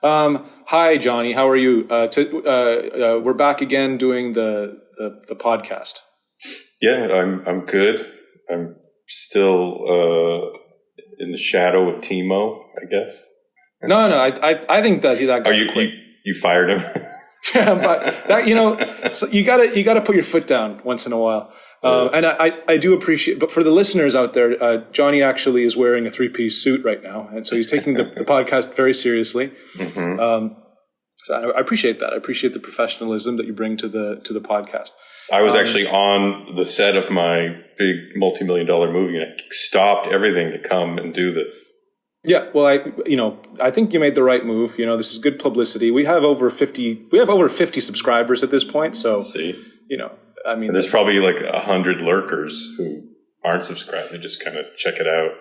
Hi, Johnny. How are you? We're back again doing the podcast. Yeah, I'm good. I'm still in the shadow of Timo, I guess. No. I think that guy. You fired him? Yeah, but that so you gotta put your foot down once in a while. And I do appreciate, but for the listeners out there, Johnny actually is wearing a 3-piece suit right now, and so he's taking the podcast very seriously. Mm-hmm. So I appreciate that. I appreciate the professionalism that you bring to the podcast. I was actually on the set of my big multi-million-dollar movie, and I stopped everything to come and do this. Yeah, well, I think you made the right move. This is good publicity. We have over 50 subscribers at this point. So, and there's probably like 100 lurkers who aren't subscribed. They just kind of check it out.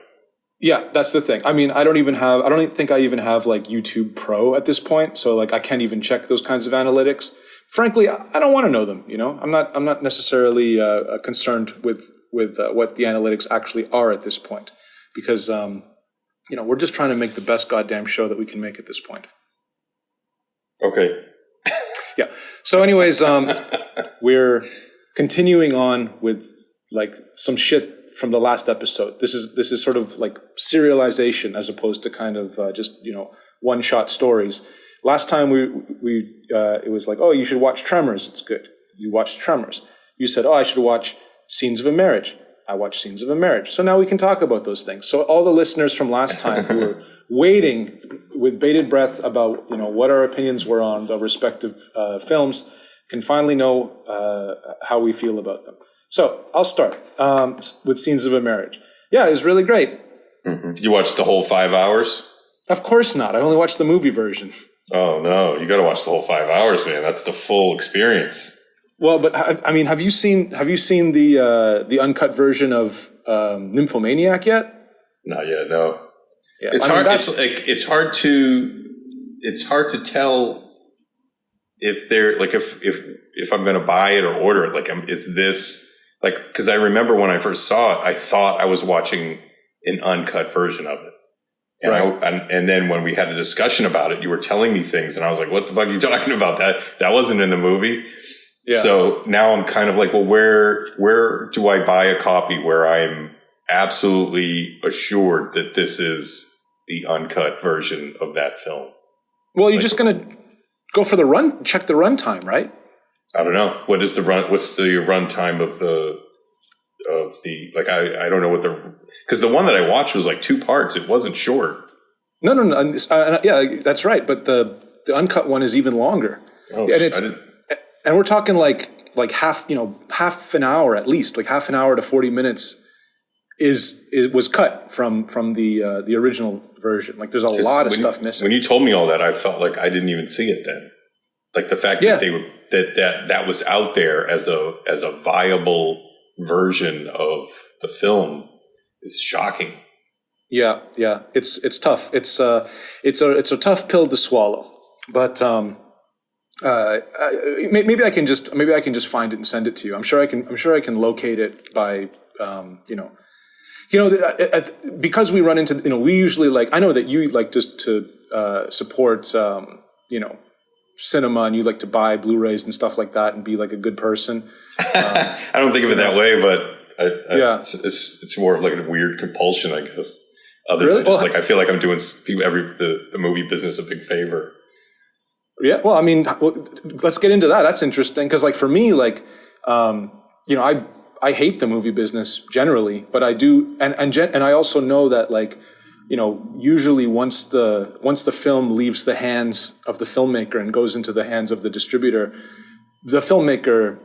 Yeah, that's the thing. I mean, I don't think I even have like YouTube Pro at this point. So like, I can't even check those kinds of analytics. Frankly, I don't want to know them. I'm not necessarily concerned with what the analytics actually are at this point, because we're just trying to make the best goddamn show that we can make at this point. Okay. Yeah. So anyways, we're continuing on with like some shit from the last episode. This is sort of like serialization as opposed to kind of just one-shot stories. Last time it was like, oh, you should watch Tremors. It's good. You watched Tremors. You said, oh, I should watch Scenes of a Marriage. I watched Scenes of a Marriage. So now we can talk about those things. So all the listeners from last time who were waiting with bated breath about what our opinions were on the respective films can finally know how we feel about them. So I'll start with Scenes of a Marriage. Yeah, it was really great. Mm-hmm. You watched the whole 5 hours? Of course not. I only watched the movie version. Oh no, you got to watch the whole 5 hours, man. That's the full experience. Well, but I mean, have you seen the uncut version of Nymphomaniac yet? Not yet, no. Yeah, it's hard. It's hard to tell if they're like if I'm going to buy it or order it. Like, is this like, because I remember when I first saw it, I thought I was watching an uncut version of it. And, right. And then when we had a discussion about it, you were telling me things, and I was like, "What the fuck are you talking about? That wasn't in the movie." Yeah. So now I'm kind of like, well, where do I buy a copy where I'm absolutely assured that this is the uncut version of that film? Well, you're just gonna go for check the runtime, right? I don't know. What's the runtime of the like? I don't know because the one that I watched was like 2 parts. It wasn't short. No. Yeah, that's right. But the uncut one is even longer. Oh, and we're talking like half an hour at least, like half an hour to 40 minutes was cut from the original version. Like there's a lot of stuff missing. When you told me all that, I felt like I didn't even see it then. Like the fact that they were that was out there as a viable version of the film is shocking. Yeah, it's tough. It's a tough pill to swallow. But maybe I can just find it and send it to you. I'm sure I can locate it by because we run into we usually like, I know that you like just to support cinema, and you like to buy Blu-rays and stuff like that and be like a good person. I don't think of it that way, but it's more of like a weird compulsion, I guess. Other than just like I feel like I'm doing the movie business a big favor. Yeah, well, I mean, let's get into that. That's interesting because, like, for me, like, I hate the movie business generally, but I do, and I also know that, like, usually once the film leaves the hands of the filmmaker and goes into the hands of the distributor, the filmmaker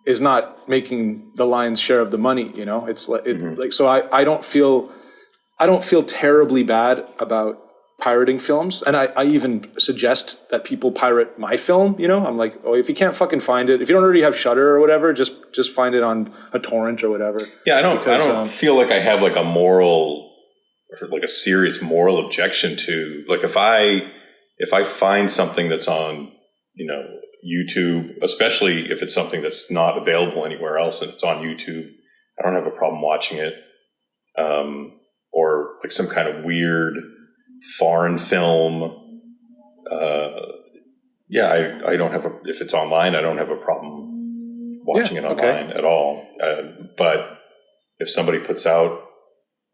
is not making the lion's share of the money. It's like like so. I don't feel terribly bad about pirating films, and I even suggest that people pirate my film. I'm like, oh, if you can't fucking find it, if you don't already have Shudder or whatever, just find it on a torrent or whatever. Yeah, I don't feel like I have like a serious moral objection to, like, if I find something that's on YouTube, especially if it's something that's not available anywhere else and it's on YouTube, I don't have a problem watching it. Or like some kind of weird foreign film yeah, I don't have if it's online, I don't have a problem watching it online at all. But if somebody puts out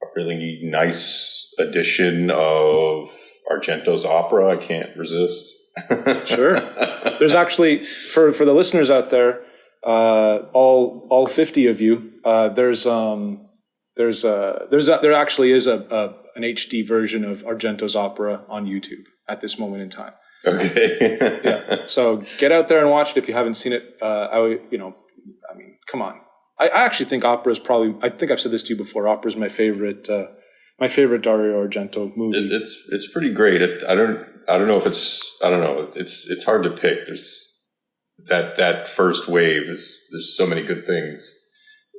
a really nice edition of Argento's opera, I can't resist. Sure. There's actually, for the listeners out there, all 50 of you, there actually is an HD version of Argento's opera on YouTube at this moment in time. Okay. Yeah. So get out there and watch it if you haven't seen it. Come on. I actually think opera is probably, I think I've said this to you before, opera is my favorite Dario Argento movie. It's pretty great. I don't know if it's hard to pick. There's that first wave there's so many good things.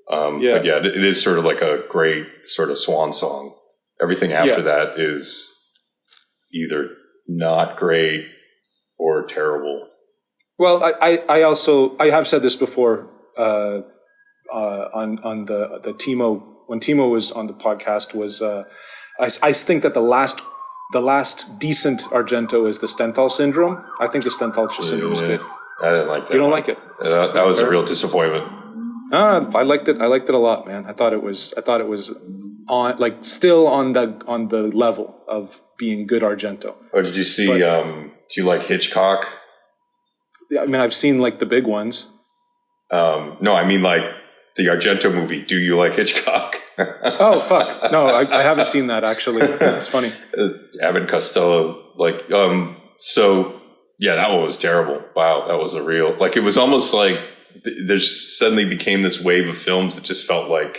But yeah, it is sort of like a great sort of swan song. Everything after that is either not great or terrible. Well, I have said this before, on the Timo, when Timo was on the podcast, was I think that the last decent Argento is the Stenthal syndrome. I think the Stenthal syndrome is good. I didn't like that. You don't like it? That was a real disappointment. I liked it. I liked it a lot, man. I thought it was on, like, still on the level of being good Argento. Oh, did you see? Do you like Hitchcock? Yeah, I mean, I've seen like the big ones. No, I mean like the Argento movie. Do you like Hitchcock? Oh fuck! No, I haven't seen that actually. It's funny. Abbott and Costello, so yeah, that one was terrible. Wow, that was a real, like, it was almost like there suddenly became this wave of films that just felt like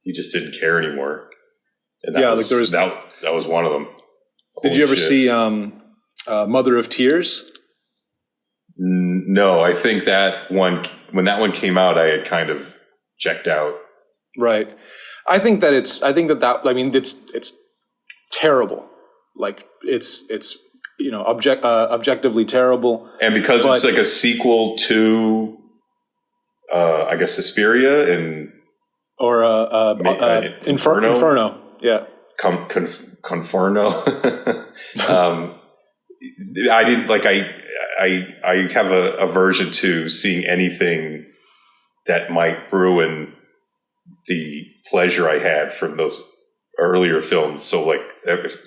he just didn't care anymore. And that was one of them. Did you ever see Mother of Tears? No, I think that one, when that one came out, I had kind of checked out. Right. I think that it's terrible. Like it's objectively terrible. And because it's like a sequel to, I guess, Suspiria or Inferno. Yeah. Conferno. I didn't like. I have a aversion to seeing anything that might ruin the pleasure I had from those earlier films. So, like,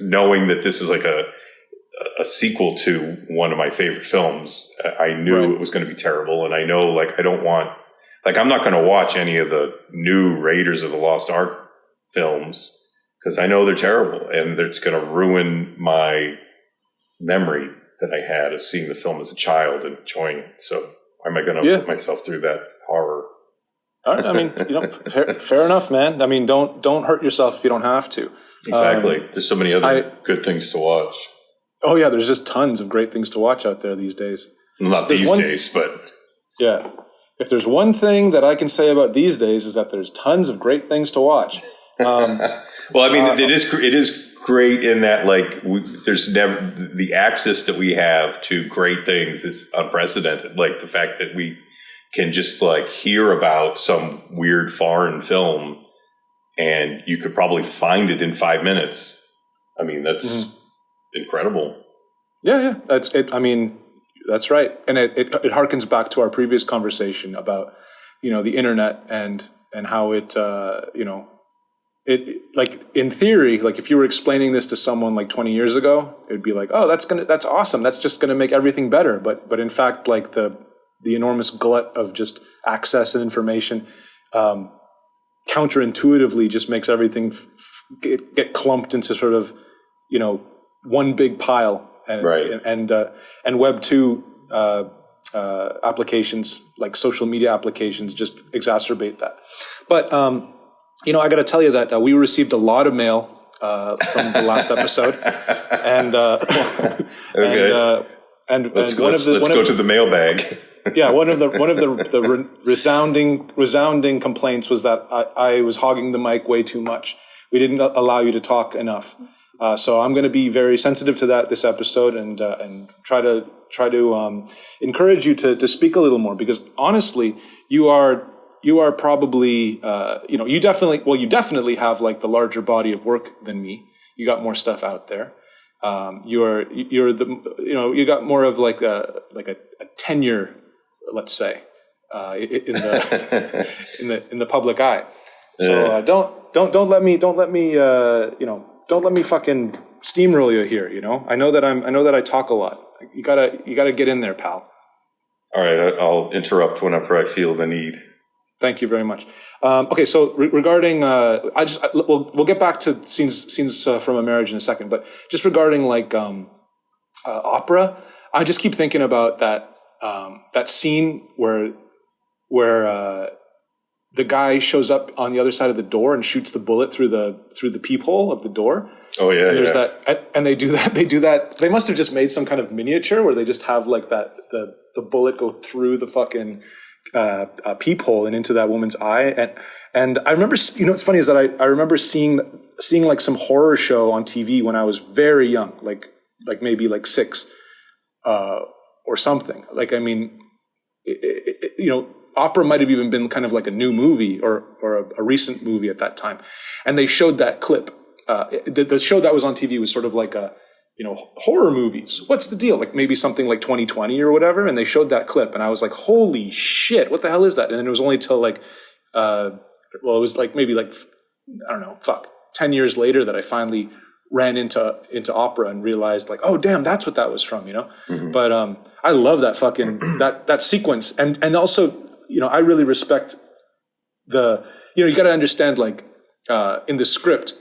knowing that this is like a sequel to one of my favorite films, I knew it was going to be terrible. And I know, like, I don't want, like, I'm not going to watch any of the new Raiders of the Lost Ark films because I know they're terrible and it's going to ruin my memory that I had of seeing the film as a child and enjoying it. So why am I going to put myself through that horror? I mean, fair enough, man. I mean, don't hurt yourself if you don't have to. Exactly. There's so many other good things to watch. Oh yeah, there's just tons of great things to watch out there these days. Not these days, but yeah. If there's one thing that I can say about these days is that there's tons of great things to watch. Well, I mean, it is great in that, like, there's never the access that we have to great things is unprecedented. Like the fact that we can just like hear about some weird foreign film and you could probably find it in 5 minutes. I mean, that's incredible. Yeah. That's it. I mean, that's right. And it harkens back to our previous conversation about, the internet and how it, it, like, in theory, like if you were explaining this to someone like 20 years ago, it'd be like, oh, that's awesome. That's just going to make everything better. But in fact, like the enormous glut of just access and information, counterintuitively just makes everything get clumped into sort of, one big pile. And Web 2 applications, like social media applications, just exacerbate that. But, I got to tell you that we received a lot of mail from the last episode, and let's go to the mailbag. Yeah, one of the resounding complaints was that I was hogging the mic way too much. We didn't allow you to talk enough. So I'm going to be very sensitive to that this episode and try to encourage you to speak a little more, because honestly, you are probably you definitely have like the larger body of work than me. You got more stuff out there. you're you got more of like a tenure, let's say, in the public eye. So don't let me don't let me fucking steamroll you here. I know that I talk a lot. You gotta get in there, pal. All right, I'll interrupt whenever I feel the need. Thank you very much. Okay, so regarding, we'll get back to scenes from a marriage in a second, but just regarding like opera, I just keep thinking about that scene where the guy shows up on the other side of the door and shoots the bullet through the peephole of the door. Oh yeah, and there's that, and they do that. They must have just made some kind of miniature where they just have like that the bullet go through the fucking peephole and into that woman's eye. And I remember, what's funny is that I remember seeing like some horror show on TV when I was very young, like maybe like 6 or something. Like, I mean, opera might have even been kind of like a new movie or a recent movie at that time. And they showed that clip. The show that was on TV was sort of like horror movies. What's the deal? Like maybe something like 2020 or whatever. And they showed that clip and I was like, holy shit, what the hell is that? And then it was only till like, it was like maybe like, I don't know, 10 years later that I finally ran into opera and realized like, oh damn, that's what that was from, Mm-hmm. But I love that fucking, that sequence. And also, I really respect you got to understand like, in the script,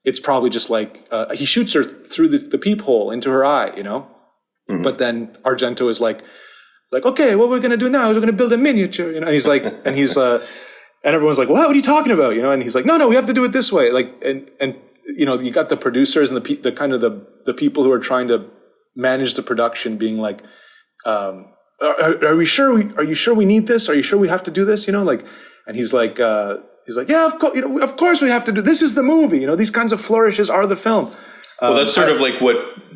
it's probably just like, he shoots her through the peephole into her eye, Mm-hmm. But then Argento is like, okay, what we're going to do now is we're going to build a miniature, and he's like, and everyone's like, what are you talking about? And he's like, no, we have to do it this way. Like, and you got the producers and the kind of the people who are trying to manage the production being like, are you sure we need this? Are you sure we have to do this? And he's like, yeah, of course, of course we have to do, this is the movie, these kinds of flourishes are the film. Well, that's sort of like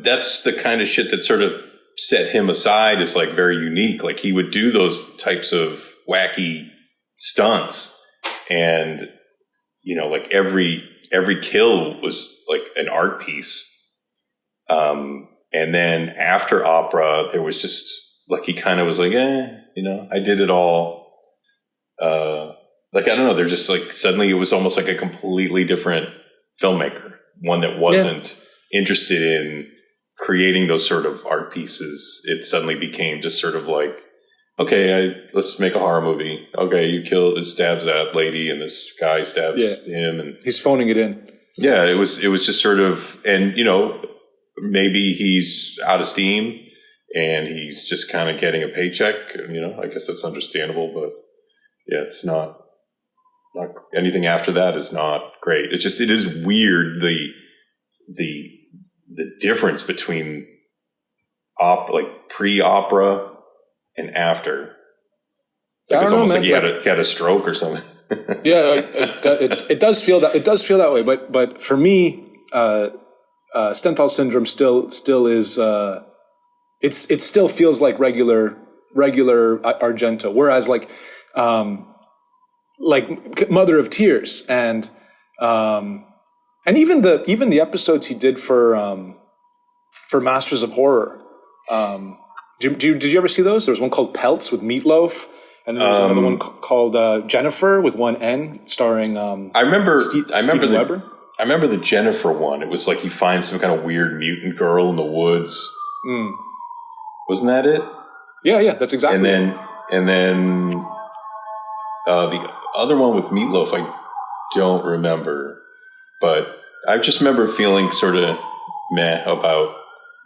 that's the kind of shit that sort of set him aside as like very unique. Like he would do those types of wacky stunts and, like every kill was like an art piece. And then after opera, there was just like, he kind of was like, I did it all. Like, I don't know, they're just like, suddenly it was almost like a completely different filmmaker, one that wasn't interested in creating those sort of art pieces. It suddenly became just sort of like, okay, let's make a horror movie. Okay, it stabs that lady and this guy stabs him. And he's phoning it in. Yeah, it was just sort of, and maybe he's out of steam and he's just kind of getting a paycheck. I guess that's understandable, but yeah, it's not anything after that is not great. It is weird the difference between like pre-opera and after. It's almost like he had a stroke or something. Yeah, it does feel that way. But for me, Stenthal syndrome still is. It still feels like regular Argento, whereas like Mother of Tears and even the episodes he did for Masters of Horror. Did you ever see those? There was one called Pelts with Meatloaf, and then there was another one called Jennifer with one N, starring I remember Steven Weber. I remember the Jennifer one. It was like he finds some kind of weird mutant girl in the woods. Mm. Wasn't that it? Yeah, that's exactly. And then the other one with Meatloaf, I don't remember, but I just remember feeling sort of meh about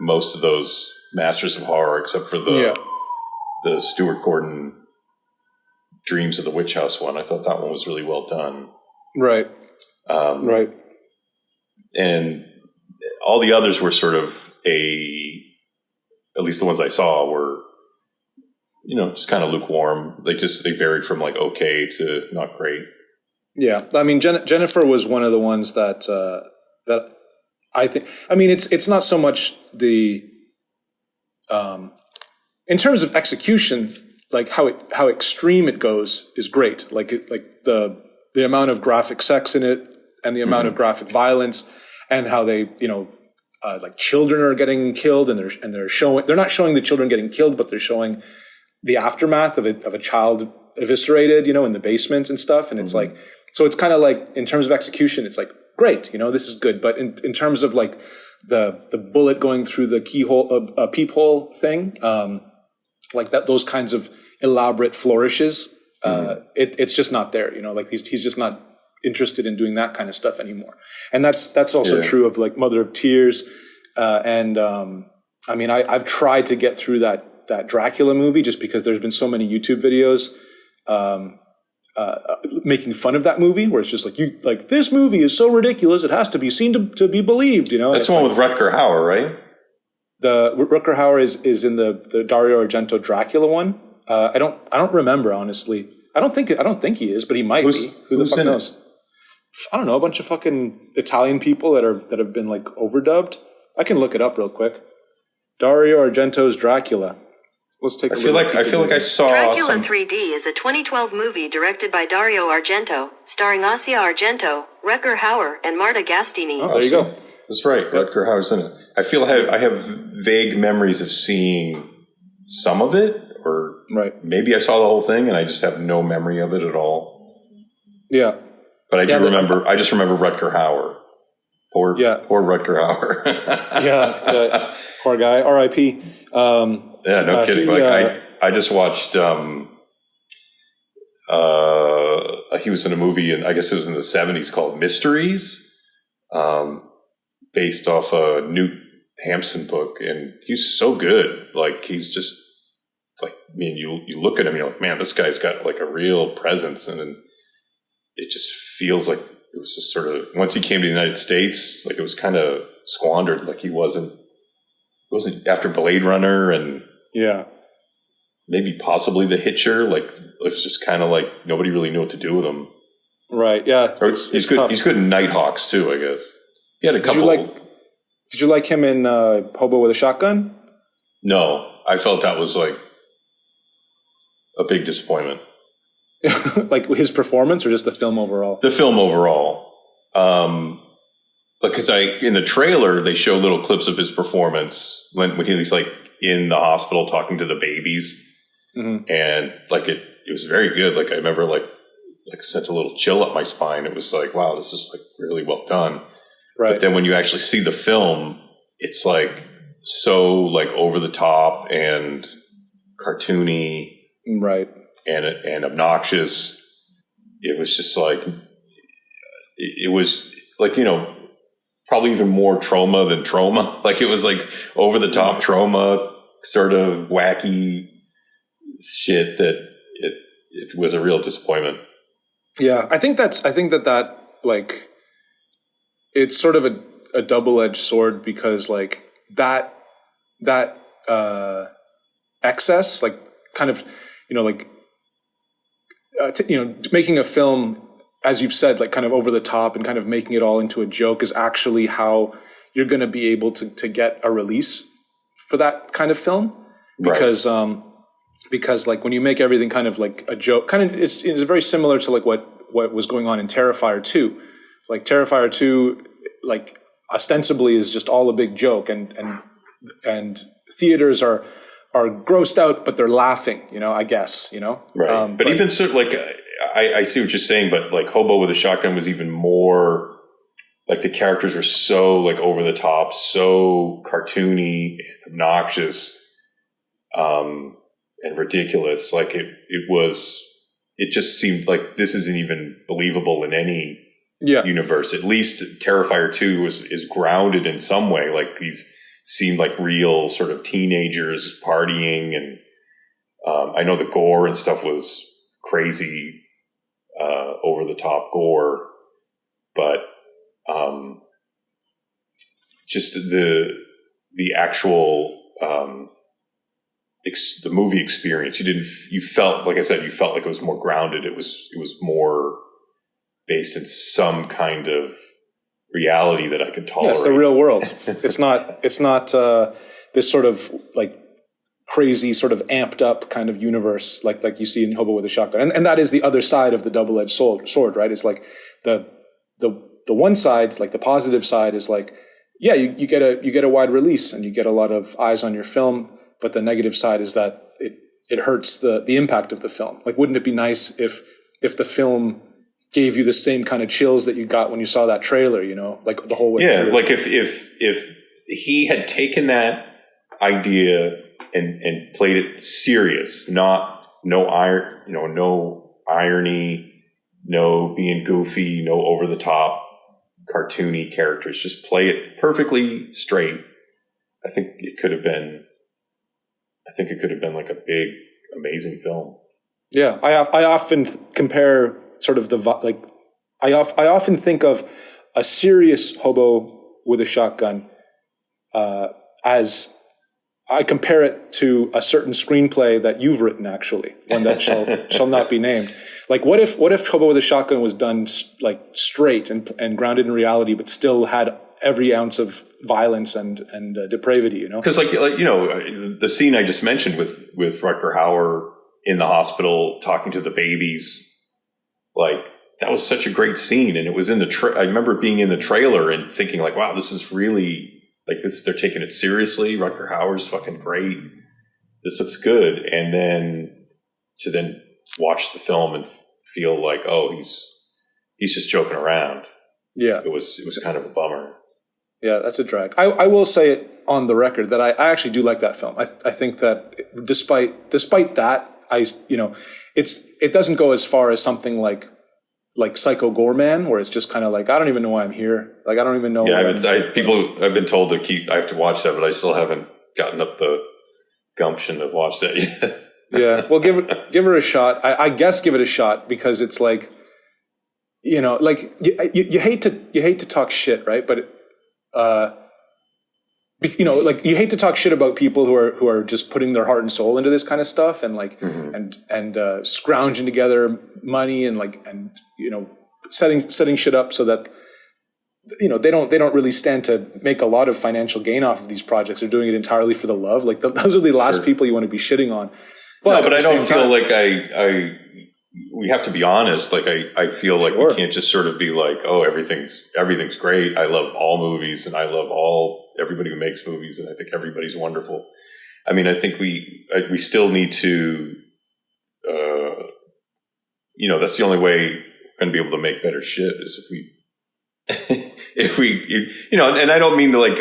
most of those Masters of Horror, except for the Stuart Gordon Dreams of the Witch House one. I thought that one was really well done. Right. Right. And all the others were sort of at least the ones I saw were, just kind of lukewarm. They varied from like okay to not great. Yeah. I mean, Jennifer was one of the ones that I think, I mean, it's not so much the, in terms of execution, like how extreme it goes is great. Like the amount of graphic sex in it and the amount of graphic violence and how they, like children are getting killed, and they're not showing the children getting killed, but they're showing the aftermath of a child eviscerated, in the basement and stuff. And it's like, so it's kind of like, in terms of execution, it's like, great, this is good. But in terms of like the bullet going through the keyhole, peephole thing, like that, those kinds of elaborate flourishes, it's just not there, like he's just not interested in doing that kind of stuff anymore. And that's also true of like Mother of Tears. I mean, I've tried to get through that Dracula movie just because there's been so many YouTube videos, making fun of that movie, where it's just like, this movie is so ridiculous, it has to be seen to be believed, That's the one with Rutger Hauer, right? The Rutger Hauer is in the Dario Argento Dracula one. I don't remember, honestly. I don't think he is, but he might be. Who the fuck knows? I don't know, a bunch of fucking Italian people that have been like overdubbed. I can look it up real quick. Dario Argento's Dracula. Let's take a look. I feel like I saw Dracula 3D is a 2012 movie directed by Dario Argento, starring Asia Argento, Rutger Hauer, and Marta Gastini. Oh, there you go. That's right. Rutger Hauer's in it. I feel I have vague memories of seeing some of it, or maybe I saw the whole thing and I just have no memory of it at all. Yeah. But I remember. I just remember Rutger Hauer. Poor Rutger Hauer. Poor guy. R.I.P. Yeah, no kidding. I just watched. He was in a movie, and I guess it was in the 70s, called Mysteries, based off a Newt Hampson book, and he's so good. Like, he's just like, I mean, you look at him, you're like, man, this guy's got like a real presence, and it just feels like it was just sort of, once he came to the United States, like it was kind of squandered. Like he wasn't after Blade Runner and maybe possibly The Hitcher. Like it was just kind of like nobody really knew what to do with him. Right. Yeah. He's good. Tough. He's good in Nighthawks too, I guess. He had a couple. Did you like him in Hobo with a Shotgun? No, I felt that was like a big disappointment. Like his performance, or just the film overall? The film overall. Because in the trailer they show little clips of his performance when he's like in the hospital talking to the babies, and like it was very good. Like I remember like sent a little chill up my spine. It was like, wow, this is like really well done. Right. But then when you actually see the film, it's like so like over the top and cartoony, right, and obnoxious. It was just like it was like, probably even more trauma than trauma. Like it was like over the top trauma, sort of wacky shit that it was a real disappointment. Yeah, I think that like it's sort of a double-edged sword, because like that excess, like kind of, making a film, as you've said, like kind of over the top and kind of making it all into a joke, is actually how you're going to be able to get a release for that kind of film. Because, because like when you make everything kind of like a joke, kind of, it's very similar to like what was going on in Terrifier 2. Like Terrifier 2, like ostensibly is just all a big joke, and theaters are grossed out, but they're laughing, I guess, Right. But even so, like, I see what you're saying, but like Hobo with a Shotgun was even more, like the characters were so like over the top, so cartoony and obnoxious, and ridiculous. Like it just seemed like this isn't even believable in any universe. At least Terrifier 2 is grounded in some way. Like these seemed like real sort of teenagers partying, and I know the gore and stuff was crazy, over the top gore, but just the actual the movie experience, you felt, like I said, you felt like it was more grounded. It was more based in some kind of reality that I could tolerate. Yes, the real world. It's not this sort of like crazy, sort of amped up kind of universe like you see in Hobo with a Shotgun. And that is the other side of the double-edged sword, right? It's like the one side, like the positive side, is like yeah, you get a wide release and you get a lot of eyes on your film, but the negative side is that it hurts the impact of the film. Like, wouldn't it be nice if the film gave you the same kind of chills that you got when you saw that trailer, like the whole way through? Yeah, like if he had taken that idea and played it serious, no irony, no being goofy, no over the top cartoony characters, just play it perfectly straight. I think it could have been like a big, amazing film. Yeah, I often compare sort of I often think of a serious hobo with a shotgun as I compare it to a certain screenplay that you've written, actually, one that shall not be named. Like, what if Hobo with a Shotgun was done like straight and grounded in reality, but still had every ounce of violence and depravity, Because the scene I just mentioned with Rutger Hauer in the hospital talking to the babies, like, that was such a great scene. And it was in I remember being in the trailer and thinking like, wow, this is really like this. They're taking it seriously. Rutger Hauer's fucking great. This looks good. And then to watch the film and feel like, oh, he's just joking around. Yeah. It was kind of a bummer. Yeah, that's a drag. I will say it on the record that I actually do like that film. I think that despite that, it doesn't go as far as something like Psycho Goreman, where it's just kind of like, I don't even know why I'm here. Like, I don't even know. Yeah, I've been told I have to watch that, but I still haven't gotten up the gumption to watch that yet. Yeah, well, give her a shot. I guess give it a shot, because it's like, like you hate to talk shit, right? But like, you hate to talk shit about people who are just putting their heart and soul into this kind of stuff, and like and scrounging together money and setting shit up so that they don't really stand to make a lot of financial gain off of these projects. They're doing it entirely for the love. Like, those are the last people you want to be shitting on. But I don't feel like we have to be honest. Like, I feel like we can't just sort of be like, oh, everything's great. I love all movies and I love everybody who makes movies, and I think everybody's wonderful. I mean, I think we still need to, that's the only way we're going to be able to make better shit is if we, and I don't mean to like,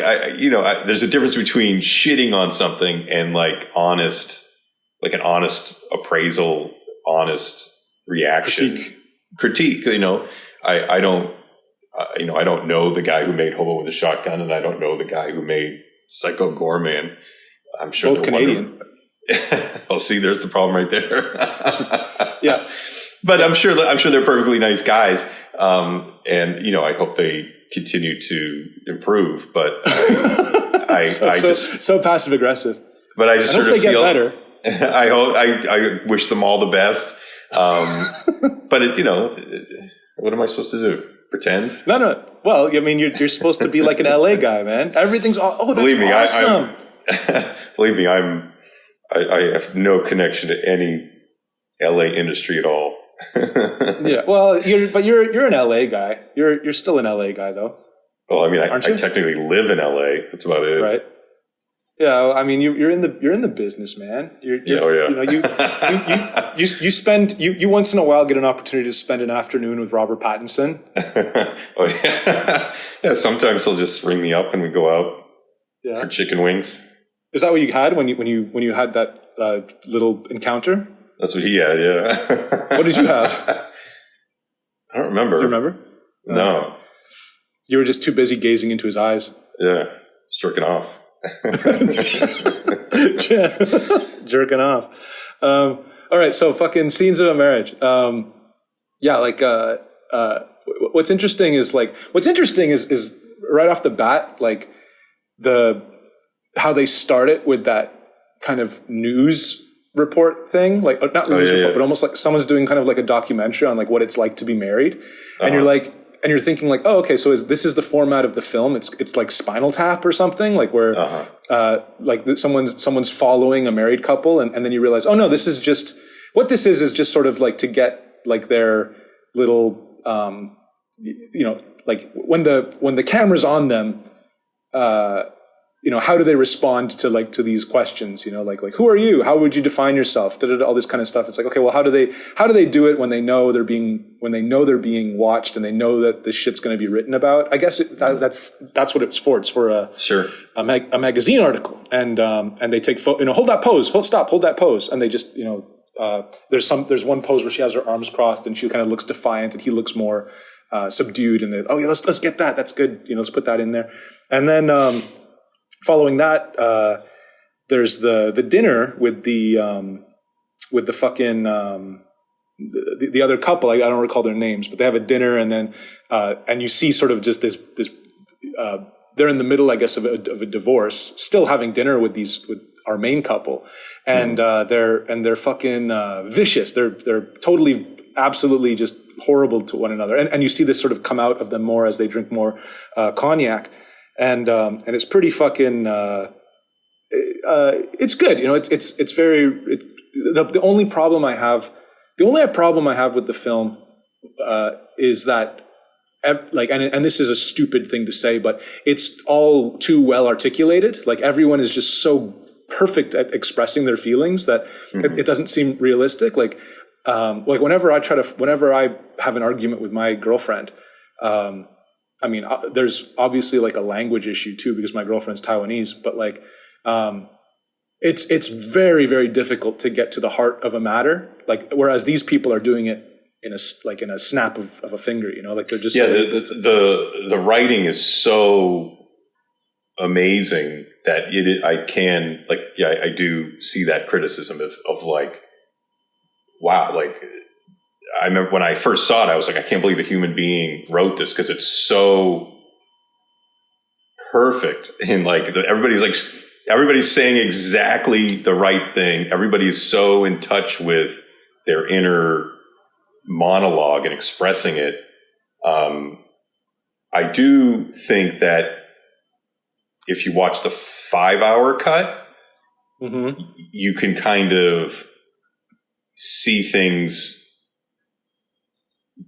there's a difference between shitting on something and like an honest appraisal, honest reaction, critique. I don't know the guy who made Hobo with a Shotgun, and I don't know the guy who made Psycho Goreman. I'm sure both Canadian. Oh, see, there's the problem right there. Yeah, but I'm sure they're perfectly nice guys, and I hope they continue to improve. But I just so passive aggressive. But I just sort of feel better. I hope I wish them all the best. But what am I supposed to do? Pretend? No. Well, I mean, you're supposed to be like an LA guy, man. Everything's that's believe me, awesome. Believe me, I have no connection to any LA industry at all. Yeah, well, you're an LA guy. You're still an LA guy, though. Well, I mean, I technically live in LA. That's about it, right? Yeah, I mean, you're in the business, man. You once in a while get an opportunity to spend an afternoon with Robert Pattinson. Oh yeah, yeah. Sometimes he'll just ring me up and we go out for chicken wings. Is that what you had when you had that little encounter? That's what he had. Yeah. What did you have? I don't remember. Do you remember? No. Okay. You were just too busy gazing into his eyes. Yeah, jerking off. Jerking off. All right, so fucking scenes of a marriage. What's interesting is right off the bat, like how they start it with that kind of news report thing, like not news report, but almost like someone's doing kind of like a documentary on like what it's like to be married, and you're thinking like, oh, okay, so this is the format of the film. It's like Spinal Tap or something, like where someone's following a married couple, and then you realize, oh no, this is just sort of like to get like their little like when the camera's on them, how do they respond to these questions? Like who are you? How would you define yourself? All this kind of stuff. It's like, okay, well, how do they do it when they know they're being watched and they know that this shit's going to be written about? I guess that's what it's for. It's for a magazine article, and they take hold that pose, hold that pose, and they just there's one pose where she has her arms crossed and she kind of looks defiant, and he looks more subdued, and let's get that. That's good. Let's put that in there, and then. Following that, there's the dinner with the fucking the other couple. I don't recall their names, but they have a dinner, and then and you see sort of just this they're in the middle, I guess, of a divorce, still having dinner with our main couple, and they're fucking vicious. They're totally, absolutely just horrible to one another, and you see this sort of come out of them more as they drink more cognac. And it's pretty fucking. It's good, It's very. The only problem I have with the film is that, and this is a stupid thing to say, but it's all too well articulated. Like everyone is just so perfect at expressing their feelings that it doesn't seem realistic. Like whenever I have an argument with my girlfriend. There's obviously like a language issue too, because my girlfriend's Taiwanese, but it's very, very difficult to get to the heart of a matter. Like, whereas these people are doing it in a snap of a finger, like they're just. Yeah. The writing is so amazing that I do see that criticism of like, wow, like, I remember when I first saw it, I was like, I can't believe a human being wrote this, because it's so perfect. And like everybody's saying exactly the right thing. Everybody's so in touch with their inner monologue and expressing it. I do think that if you watch the 5-hour cut, you can kind of see things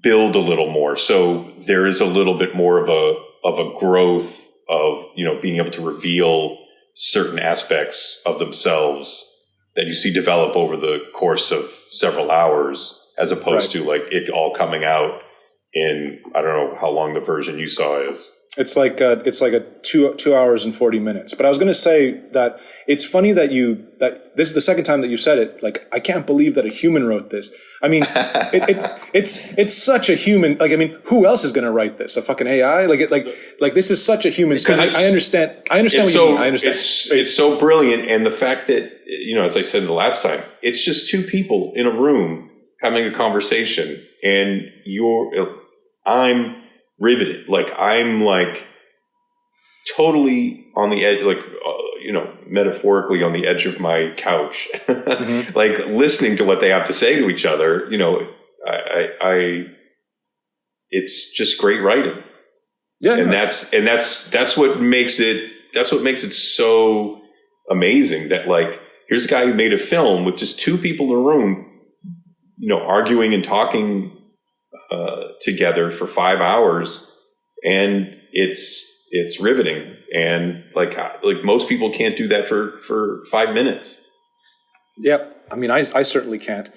build a little more. So there is a little bit more of a growth of, being able to reveal certain aspects of themselves that you see develop over the course of several hours, as opposed to like it all coming out in, I don't know how long the version you saw is. It's like a 2 hours and 40 minutes. But I was going to say that it's funny that this is the second time that you said it. Like, I can't believe that a human wrote this. I mean, it's such a human. Like, I mean, who else is going to write this? A fucking AI? Like this is such a human. I understand. I understand what you mean. I understand. It's so brilliant, and the fact that as I said the last time, it's just two people in a room having a conversation, and I'm riveted. Like, I'm like totally on the edge, like, metaphorically on the edge of my couch, like listening to what they have to say to each other. It's just great writing. Yeah. And that's what makes it so amazing, that like, here's a guy who made a film with just two people in a room, arguing and talking together for 5 hours, and it's riveting. And like most people can't do that for 5 minutes. Yep. I mean, I certainly can't.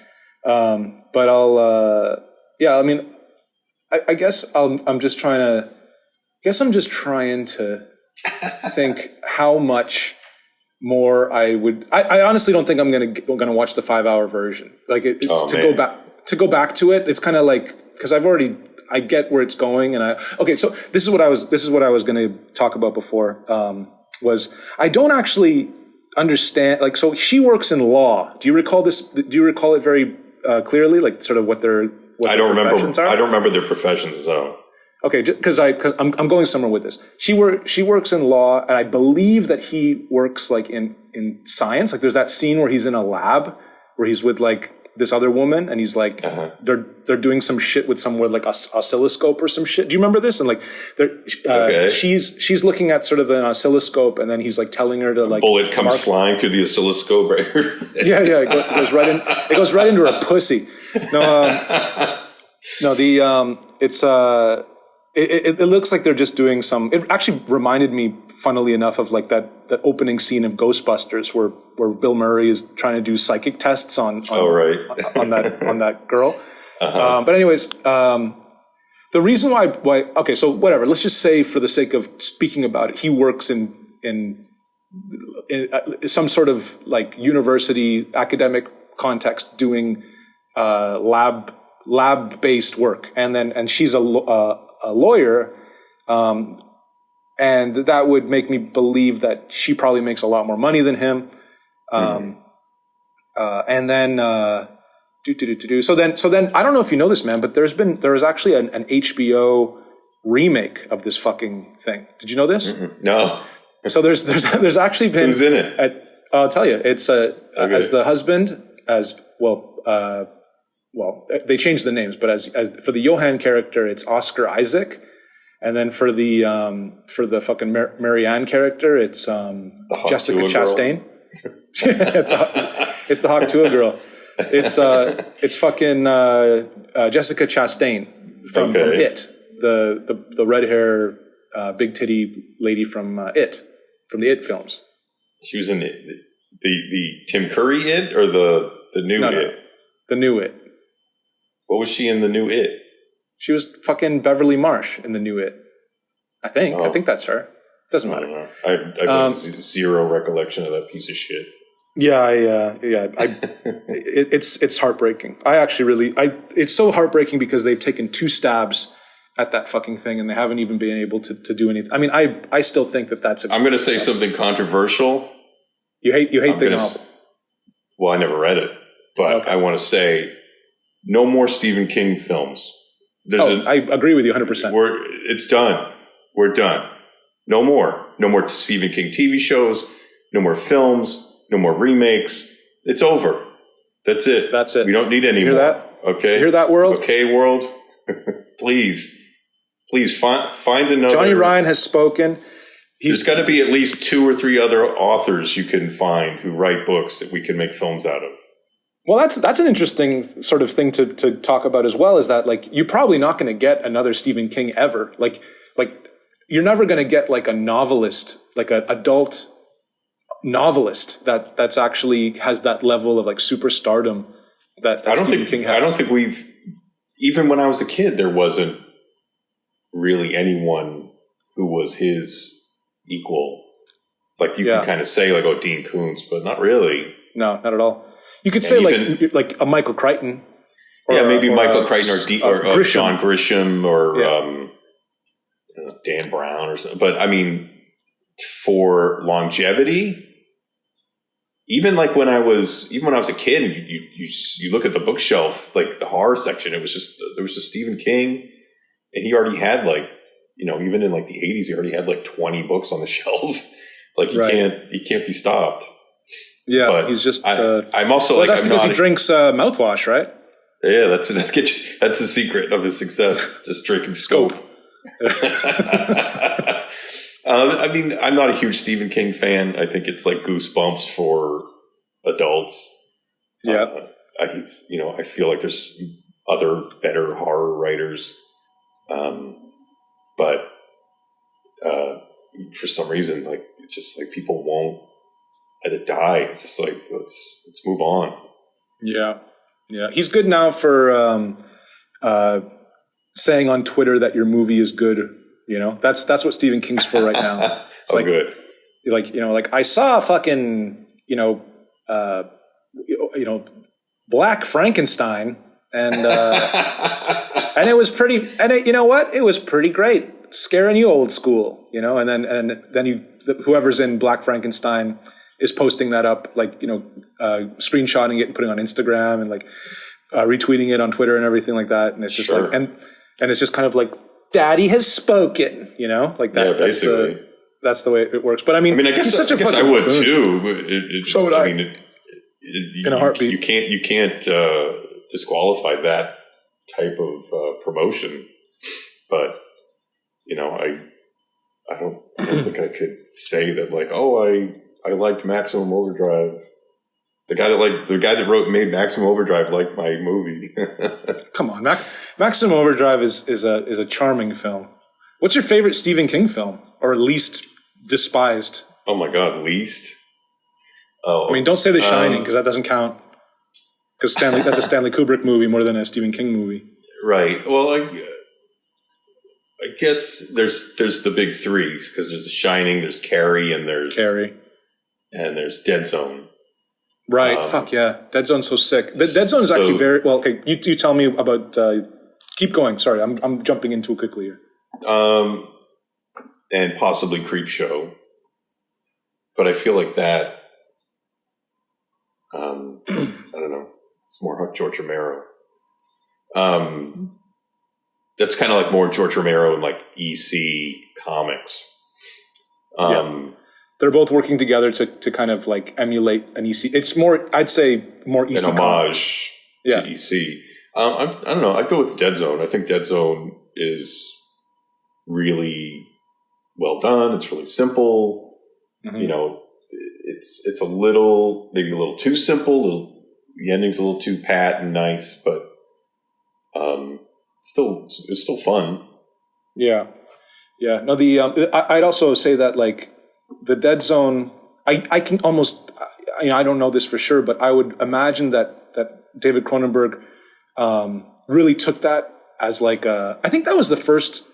But I'll, I mean, I guess I'm just trying to think how much more I would. I honestly don't think I'm gonna watch the 5-hour version. Like to go back to it. It's kind of like, because I get where it's going, and so this is what I was going to talk about before. Was I don't actually understand. Like, so she works in law. Do you recall this? Do you recall it very clearly? Like, sort of what their professions are? I don't remember their professions though. Okay, because I'm going somewhere with this. She works in law, and I believe that he works like in science. Like, there's that scene where he's in a lab where he's with like this other woman, and he's like, they're doing some shit with somewhere like oscilloscope or some shit. Do you remember this? And like, she's looking at sort of an oscilloscope, and then he's like telling her to like, bullet comes flying through the oscilloscope, right? It goes right in. It goes right into her pussy. it looks like they're just doing some. It actually reminded me, funnily enough, of like that opening scene of Ghostbusters where Bill Murray is trying to do psychic tests on on that girl. But anyways, the reason why okay, so whatever. Let's just say, for the sake of speaking about it, he works in some sort of like university academic context doing lab based work, and she's a lawyer, and that would make me believe that she probably makes a lot more money than him. And then so then I don't know if you know this, man, but there was actually an HBO remake of this fucking thing. Did you know this? No. So there's actually been. Who's in it? I'll tell you. It's as the husband, as well. They changed the names, but as for the Johann character, it's Oscar Isaac, and then for the fucking Marianne character, it's Jessica Chastain. It's the Hawk Tuah girl. It's fucking Jessica Chastain from It, the red hair, big titty lady from from the It films. She was in the Tim Curry It, or the new It? No, the new It. What was she in the new It? She was fucking Beverly Marsh in the new It. I think that's her. Doesn't matter. I have zero recollection of that piece of shit. Yeah, it's heartbreaking. It's so heartbreaking because they've taken 2 stabs at that fucking thing and they haven't even been able to do anything. I mean, I still think that's I'm going to say something controversial. You hate the novel. Well, I never read it, but okay. I want to say no more Stephen King films. I agree with you 100%. It's done. We're done. No more. No more Stephen King TV shows. No more films. No more remakes. It's over. That's it. We don't need any more. Hear that? Okay. You hear that, world? Okay, world. Please find another. Johnny Ryan has spoken. There's got to be at least 2 or 3 other authors you can find who write books that we can make films out of. Well, that's an interesting sort of thing to talk about as well, is that like you're probably not going to get another Stephen King ever. Like you're never going to get like a novelist, like an adult novelist that's actually has that level of like superstardom that Stephen King has. I don't think even when I was a kid, there wasn't really anyone who was his equal. Like you can kind of say like, oh, Dean Koontz, but not really. No, not at all. You could say like a Michael Crichton. Maybe Michael Crichton or John Grisham or Dan Brown or something. But I mean, for longevity, even when I was a kid, and you look at the bookshelf, like the horror section, there was just Stephen King, and he already had even in like the 80s, he already had like 20 books on the shelf. Like he can't be stopped. Yeah, but he's just. I'm also that's because he drinks mouthwash, right? Yeah, that's the secret of his success. Just drinking Scope. I mean, I'm not a huge Stephen King fan. I think it's like Goosebumps for adults. Yeah, I feel like there's other better horror writers, but for some reason, like it's just like people won't let it die. It's just like let's move on. Yeah. He's good now for saying on Twitter that your movie is good. You know, that's what Stephen King's for right now. It's good. Like I saw fucking Black Frankenstein, and and it was pretty. And it was pretty great, scaring you old school. And then whoever's in Black Frankenstein is posting that up, screenshotting it and putting it on Instagram and retweeting it on Twitter and everything like that. And it's just and it's just kind of like, Daddy has spoken, like that. Yeah, basically. That's the way it works. But I mean I guess I would too. But so would I. In a heartbeat. You can't disqualify that type of promotion. But I don't think I could say that I liked Maximum Overdrive. The guy that made Maximum Overdrive liked my movie. Come on, Maximum Overdrive is a charming film. What's your favorite Stephen King film, or least despised? Oh my God, least? Oh, I mean, don't say The Shining, because that doesn't count. Because that's a Stanley Kubrick movie more than a Stephen King movie. Right. Well, I guess there's the big three, because there's The Shining, there's Carrie, and there's Dead Zone. Right. Fuck yeah. Dead Zone's so sick. The Dead Zone is actually very well. Okay, you tell me about. Keep going. Sorry, I'm jumping into it quickly here. And possibly Creepshow, but I feel like that. I don't know. It's more George Romero. That's kind of like more George Romero and like EC comics. They're both working together to kind of like emulate an EC. It's more, I'd say, more EC an homage to EC. I don't know. I'd go with Dead Zone. I think Dead Zone is really well done. It's really simple. Mm-hmm. You know, it's maybe a little too simple. The ending's a little too pat and nice, but it's still fun. Yeah. No, I'd also say that like the Dead Zone, I can almost, I don't know this for sure, but I would imagine that David Cronenberg really took that as like I think that was the first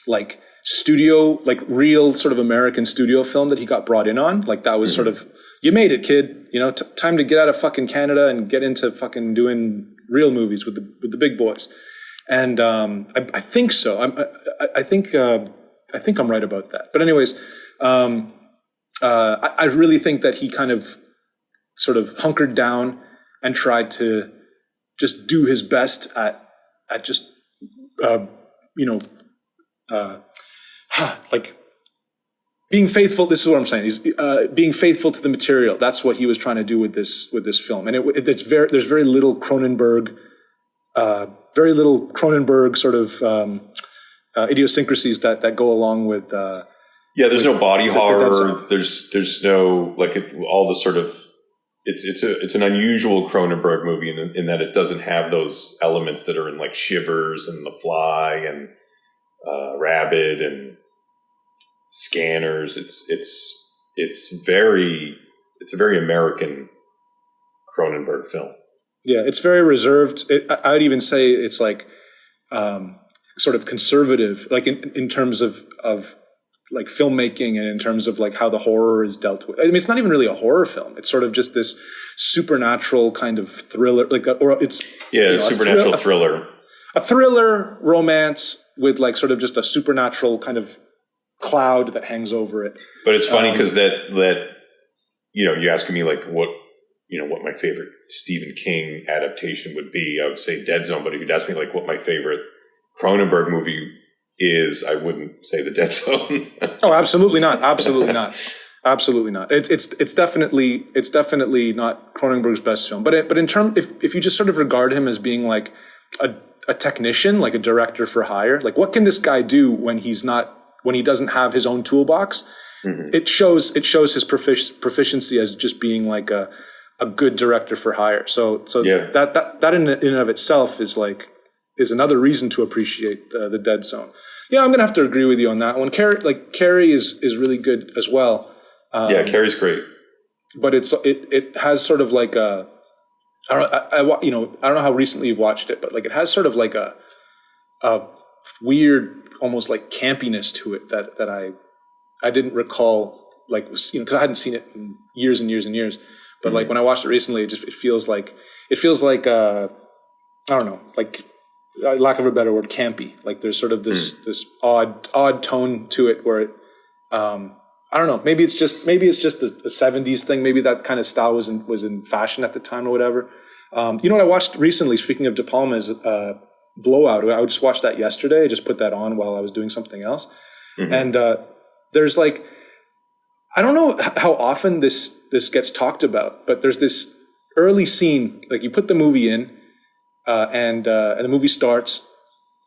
like studio, like real sort of American studio film that he got brought in on. Like that was sort of, you made it, kid. You know, time to get out of fucking Canada and get into fucking doing real movies with the big boys. And I think so. I think I'm right about that. But anyways, I really think that he kind of sort of hunkered down and tried to just do his best at just like being faithful. This is what I'm saying. He's being faithful to the material. That's what he was trying to do with this film. And there's very little Cronenberg sort of idiosyncrasies that go along with. There's no body horror. There's no all the sort of. It's an unusual Cronenberg movie in that it doesn't have those elements that are in like Shivers and The Fly and Rabid and Scanners. It's a very American Cronenberg film. Yeah, it's very reserved. I'd even say it's like sort of conservative, like in terms of like filmmaking and in terms of like how the horror is dealt with. I mean, it's not even really a horror film. It's sort of just this supernatural kind of thriller, supernatural thriller. A thriller romance with like sort of just a supernatural kind of cloud that hangs over it. But it's funny because that you're asking me like what my favorite Stephen King adaptation would be. I would say Dead Zone, but if you'd ask me like what my favorite Cronenberg movie is, I wouldn't say The Dead Zone. Oh, absolutely not. Absolutely not. Absolutely not. It's definitely not Cronenberg's best film. But in terms, if you just sort of regard him as being like a technician, like a director for hire, like what can this guy do when he doesn't have his own toolbox? Mm-hmm. It shows his proficiency as just being like a good director for hire. So that in and of itself is another reason to appreciate the Dead Zone. Yeah, I'm gonna have to agree with you on that one. Carrie is really good as well. Carrie's great. But it has sort of like a I don't know how recently you've watched it, but like it has sort of like a weird, almost like campiness to it that I didn't recall, like, because I hadn't seen it in years and years and years. But like when I watched it recently, it feels like I don't know, like lack of a better word, campy. Like there's sort of this odd tone to it where it I don't know. Maybe it's just a 70s thing. Maybe that kind of style was in fashion at the time or whatever. You know what I watched recently? Speaking of De Palma's Blowout, I just watched that yesterday. I just put that on while I was doing something else, and there's like, I don't know how often this gets talked about, but there's this early scene. Like you put the movie in, and the movie starts,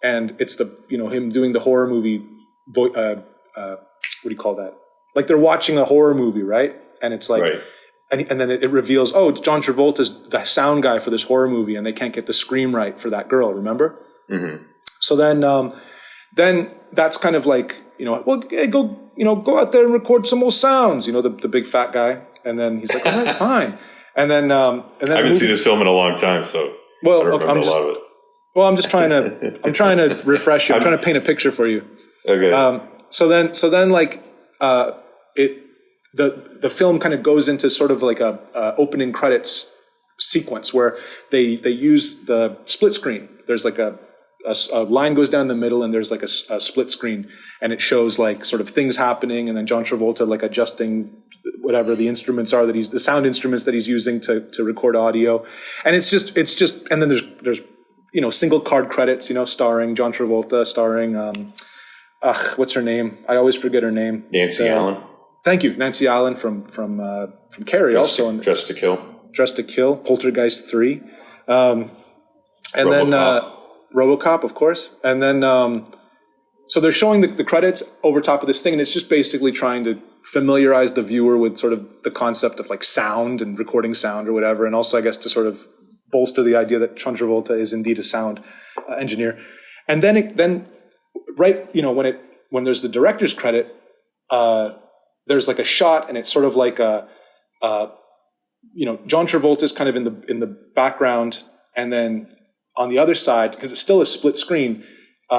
and it's him doing the horror movie. What do you call that? Like they're watching a horror movie, right? And it's like, right. and then it reveals, John Travolta's the sound guy for this horror movie, and they can't get the scream right for that girl. Remember? Mm-hmm. So then then that's kind of like, well, hey, go out there and record some more sounds, the big fat guy. And then he's like, all right, fine. And then I haven't seen this film in a long time, so I don't remember a lot of it. Well, I'm trying to refresh you. I'm trying to paint a picture for you. Okay. So then like, the film kind of goes into sort of like a opening credits sequence where they use the split screen. There's like a line goes down the middle and there's like a split screen, and it shows like sort of things happening, and then John Travolta like adjusting whatever the instruments are the sound instruments that he's using to record audio. And it's just and then there's single card credits, starring John Travolta, starring what's her name? I always forget her name. Nancy Allen. Thank you, Nancy Allen from Carrie, Dressed to Kill. Dressed to Kill, Poltergeist 3, and RoboCop. then RoboCop, of course, and then so they're showing the credits over top of this thing, and it's just basically trying to familiarize the viewer with sort of the concept of like sound and recording sound or whatever, and also I guess to sort of bolster the idea that John Travolta is indeed a sound engineer. And then when there's the director's credit, there's like a shot, and it's sort of like John Travolta's kind of in the background, and then on the other side, because it's still a split screen,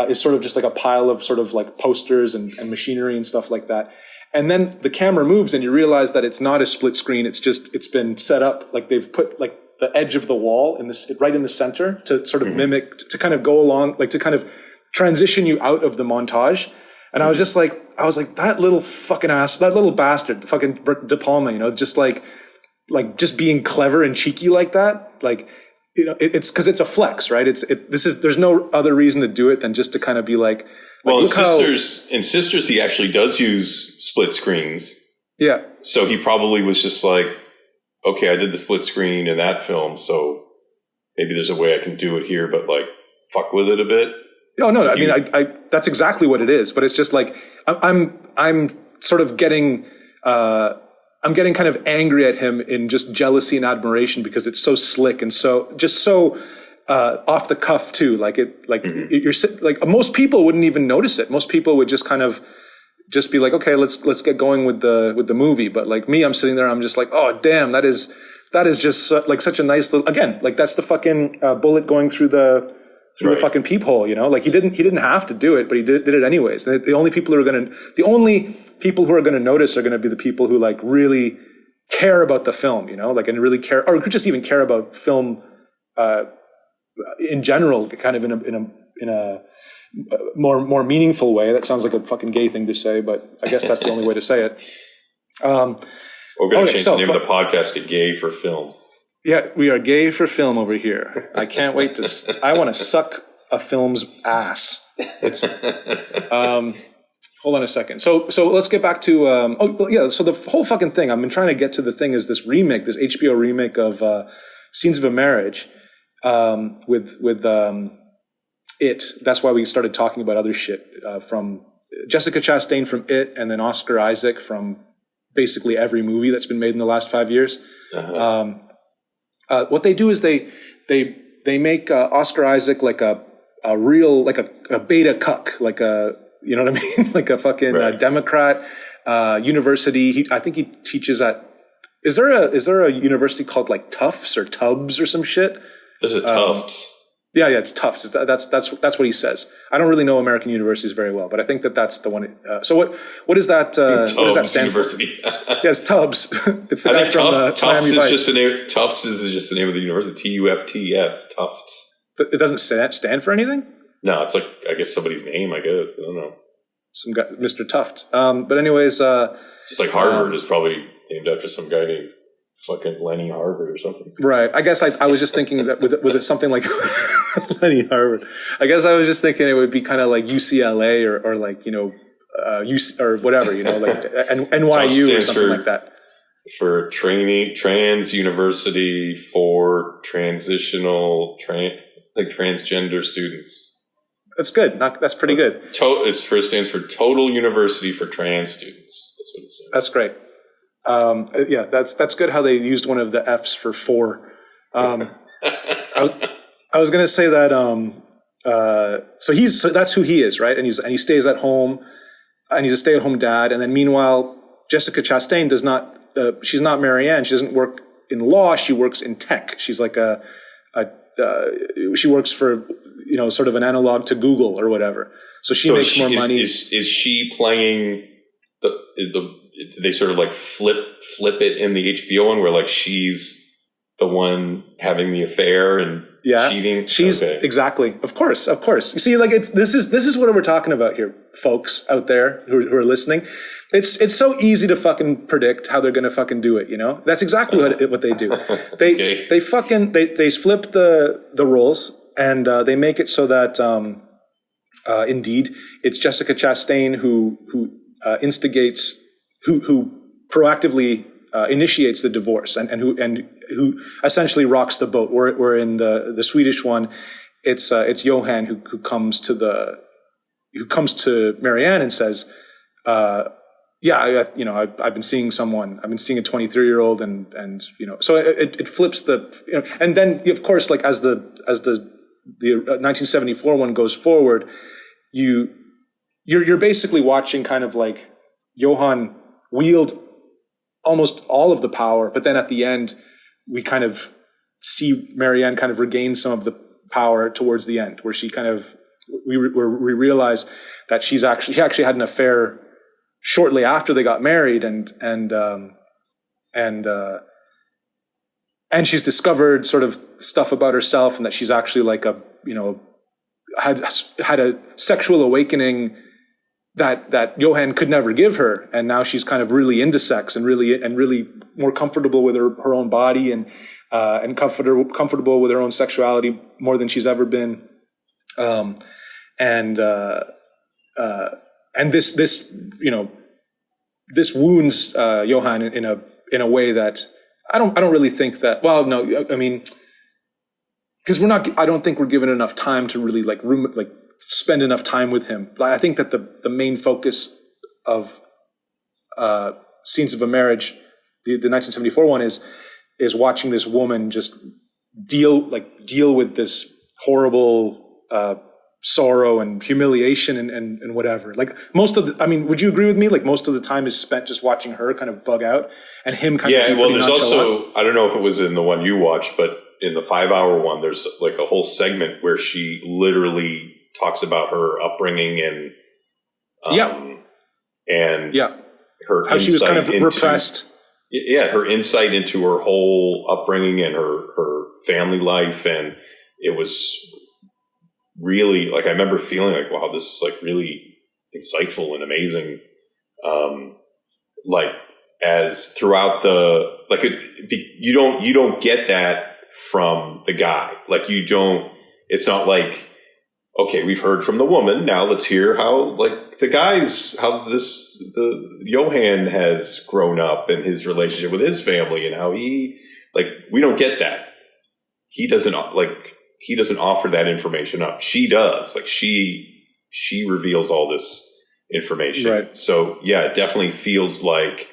is sort of just like a pile of sort of like posters and machinery and stuff like that. And then the camera moves, and you realize that it's not a split screen. It's been set up like they've put like the edge of the wall right in the center to sort of mimic, to kind of go along, like to kind of transition you out of the montage. And I was like, that little fucking ass, that little bastard, fucking De Palma, just like just being clever and cheeky like that. Like, it's because it's a flex, right? There's no other reason to do it than just to kind of be like, well, in Sisters, he actually does use split screens. Yeah. So he probably was just like, okay, I did the split screen in that film, so maybe there's a way I can do it here, but like fuck with it a bit. No, I mean, I that's exactly what it is. But it's just like I'm sort of getting I'm getting kind of angry at him in just jealousy and admiration because it's so slick and so off the cuff too. You're like most people wouldn't even notice it. Most people would just kind of just be like, okay, let's get going with the movie. But like me, I'm sitting there, I'm just like, oh damn, that is just like such a nice little, again, like that's the fucking bullet going through the fucking peephole, like he didn't have to do it, but he did it anyways. And the only people who are going to notice are going to be the people who like really care about the film, like, and really care, or could just even care about film in general, kind of in a more meaningful way. That sounds like a fucking gay thing to say, but I guess that's the only way to say it. We're going to change the name of the podcast to Gay for Film. Yeah, we are gay for film over here. I can't wait I want to suck a film's ass. It's, hold on a second. So let's get back to, so the whole fucking thing, I've been trying to get to the thing is this HBO remake of Scenes of a Marriage with It. That's why we started talking about other shit, from Jessica Chastain from It, and then Oscar Isaac from basically every movie that's been made in the last 5 years. Uh-huh. What they do is they make Oscar Isaac like a real, like a beta cuck, like a, you know what I mean? Like a fucking Democrat, university. I think he teaches at, is there a university called like Tufts or Tubbs or some shit? There's a Tufts. Yeah, it's Tufts. That's what he says. I don't really know American universities very well, but I think that's the one. So what is that? What does that stand University. for? Yeah, it's Tubbs. It's the guy from Miami Vice. Tufts is just the name of the university. TUFTS. Tufts. It doesn't stand for anything? No, it's like, I guess somebody's name. I guess I don't know. Some guy, Mr. Tuft. But anyways, just like Harvard is probably named after some guy named fucking Lenny Harvard or something. Right. I guess I was just thinking that with something like Lenny Harvard, I guess I was just thinking it would be kind of like UCLA or like, UC or whatever, like NYU or something like that. For trans university for transitional, like transgender students. That's good. That's pretty good. It stands for Total University for Trans Students. That's what it says. That's great. Yeah, that's good how they used one of the F's for four. I was going to say that so that's who he is, right? And he stays at home, and he's a stay-at-home dad. And then meanwhile, Jessica Chastain does not. She's not Marianne. She doesn't work in law. She works in tech. She's like she works for, sort of an analog to Google or whatever. So she makes more money. Is she playing the? Do they sort of like flip it in the HBO one where like she's the one having the affair and cheating? She's exactly. Of course. You see, like this is what we're talking about here, folks out there who are listening. It's so easy to fucking predict how they're going to fucking do it. That's exactly what they do. They they flip the roles, and they make it so that indeed it's Jessica Chastain who instigates, who proactively initiates the divorce, and who essentially rocks the boat. Where in the Swedish one, it's Johan who comes to Marianne and says, I've been seeing someone. I've been seeing a 23-year-old, and so it flips the, and then of course, like as the 1974 one goes forward, you're basically watching kind of like Johan wield almost all of the power, but then at the end we kind of see Marianne kind of regain some of the power towards the end, where she kind of we realize that she actually had an affair shortly after they got married, and she's discovered sort of stuff about herself, and that she's actually like had a sexual awakening that Johan could never give her, and now she's kind of really into sex and really more comfortable with her own body and comfortable with her own sexuality more than she's ever been, and this wounds Johan in a way that I don't really think that. Well, no, I mean, because I don't think we're given enough time to really spend enough time with him. I think that the main focus of Scenes of a Marriage, the 1974 one, is watching this woman just deal with this horrible sorrow and humiliation and whatever. Like would you agree with me? Like most of the time is spent just watching her kind of bug out, and him kind of. Yeah, well, there's also, I don't know if it was in the one you watched, but in the 5-hour one, there's like a whole segment where she literally talks about her upbringing and her how she was kind of repressed. Yeah, her insight into her whole upbringing and her family life, and it was really like, I remember feeling like, wow, this is like really insightful and amazing. Like as throughout the you don't get that from the guy. Like it's not like, okay, we've heard from the woman, now let's hear how the Johan has grown up and his relationship with his family and how we don't get that. He doesn't offer that information up. She does. Like she reveals all this information. Right. So yeah, it definitely feels like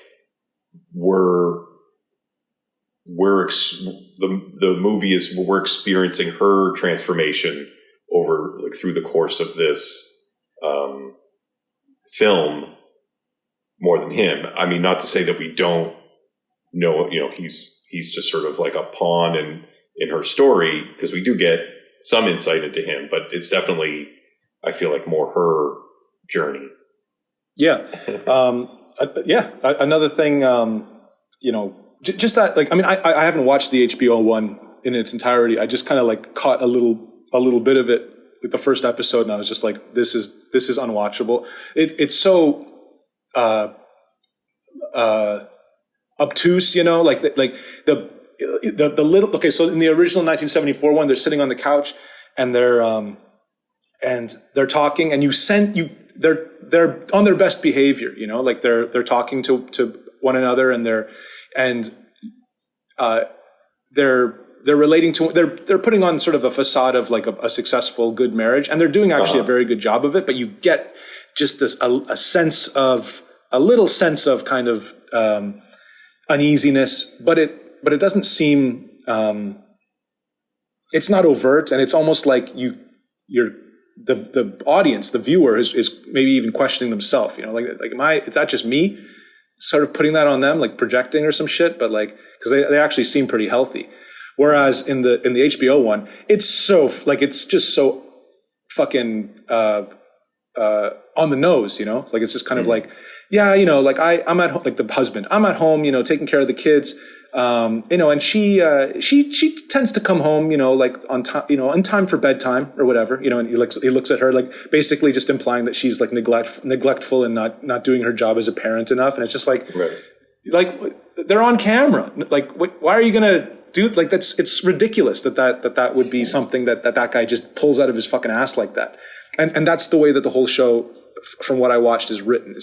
the movie is, we're experiencing her transformation over through the course of this film more than him. I mean, not to say that we don't know, he's just sort of like a pawn in her story, because we do get some insight into him, but it's definitely, I feel like, more her journey. Yeah. Another thing, just that, like, I mean, I haven't watched the HBO one in its entirety. I just kind of caught a little bit of it with the first episode, and I was just like, this is unwatchable. It's so obtuse, like the little. Okay, so in the original 1974 one, they're sitting on the couch and they're talking, and they're on their best behavior, like they're talking to one another, and they're relating to, they're putting on sort of a facade of like a successful, good marriage, and they're doing actually a very good job of it. But you get just this a little sense of kind of uneasiness, but it doesn't seem, it's not overt, and it's almost like the audience, the viewer is maybe even questioning themselves, is that just me sort of putting that on them, like projecting or some shit? But like, cause they actually seem pretty healthy. Whereas in the HBO one, it's it's just so fucking, on the nose, like it's just kind of like, yeah, I'm at home, like the husband, I'm at home, taking care of the kids. And she tends to come home, like on time, in time for bedtime or whatever, and he looks at her like basically just implying that she's like neglectful and not doing her job as a parent enough. And it's just like, like they're on camera. Like, why are you going to do like it's ridiculous that would be something that guy just pulls out of his fucking ass like that. And that's the way that the whole show, from what I watched, is written.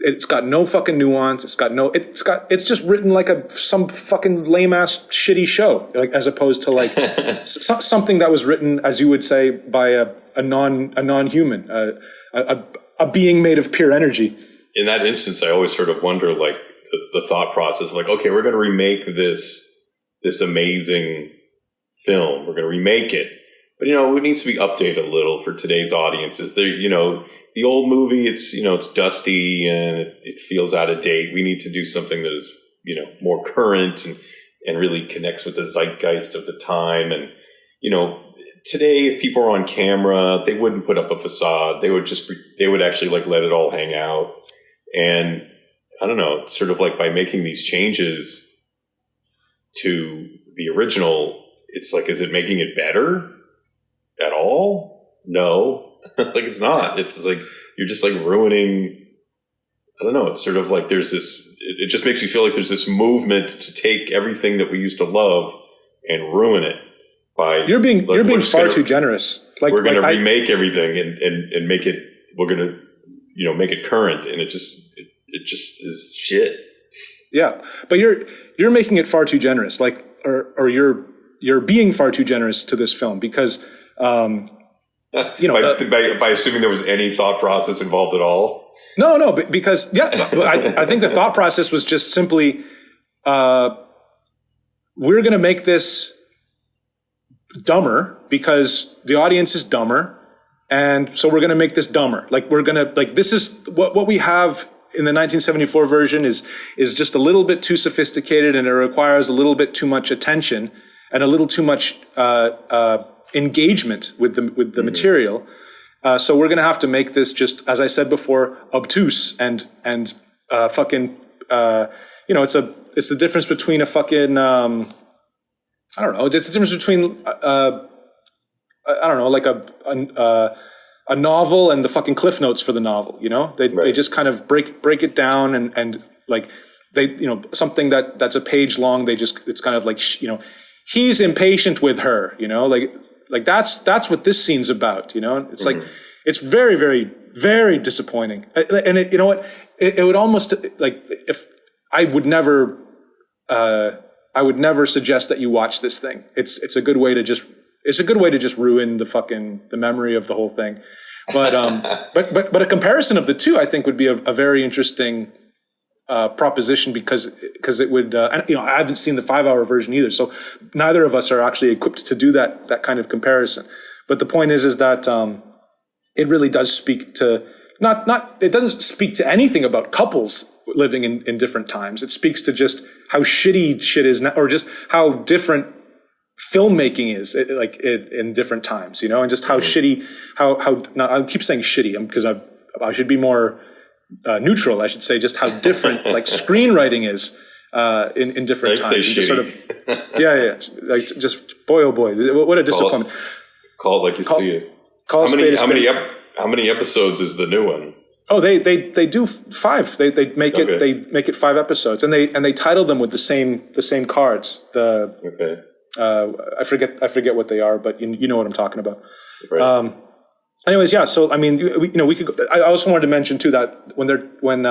It's got no fucking nuance. It's just written like some fucking lame ass shitty show, like as opposed to like something that was written, as you would say, by a non-human, a being made of pure energy. In that instance, I always sort of wonder, like the thought process of like, okay, we're going to remake this amazing film. We're going to remake it, but it needs to be updated a little for today's audiences. The old movie, it's dusty and it feels out of date. We need to do something that is, more current and really connects with the zeitgeist of the time. And, today, if people are on camera, they wouldn't put up a facade. They would actually like let it all hang out. And I don't know, sort of like by making these changes to the original, it's like, is it making it better at all? No. Like it's not. It's just like you're just like ruining. I don't know. It's sort of like there's this. It just makes me feel like there's this movement to take everything that we used to love and ruin it by. You're being far too generous. Like we're going to remake everything and make it. We're going to make it current, and it just is shit. Yeah, but you're making it far too generous. Like or you're being far too generous to this film because. By assuming there was any thought process involved at all? No, because I think the thought process was just simply, we're going to make this dumber because the audience is dumber, and so we're going to make this dumber. Like this is what we have in the 1974 version is just a little bit too sophisticated, and it requires a little bit too much attention and a little too much engagement with the material. So we're going to have to make this just, as I said before, obtuse and fucking, it's the difference between a fucking, I don't know, it's the difference between, I don't know, like a novel and the fucking cliff notes for the novel, they just kind of break it down and like they, something that's a page long, it's kind of like, he's impatient with her, like that's what this scene's about, It's like it's very, very, very disappointing, and it would almost like if I would never suggest that you watch this thing. It's a good way to just ruin the memory of the whole thing, but a comparison of the two I think would be a very interesting proposition because it would, I haven't seen the 5-hour version either. So neither of us are actually equipped to do that kind of comparison. But the point is that, it really does speak to, it doesn't speak to anything about couples living in different times. It speaks to just how shitty shit is now, or just how different filmmaking is in different times, and just how shitty, I keep saying shitty because I should be more, neutral, I should say, just how different like screenwriting is in different times. Just sort of, yeah, like just boy oh boy, what a disappointment. Call it like you see it. How many episodes is the new one? Oh, they do 5. They make it 5 episodes, and they title them with the same cards. I forget what they are, but you know what I'm talking about. Right. Anyways, yeah. So I mean, we could. I also wanted to mention too that when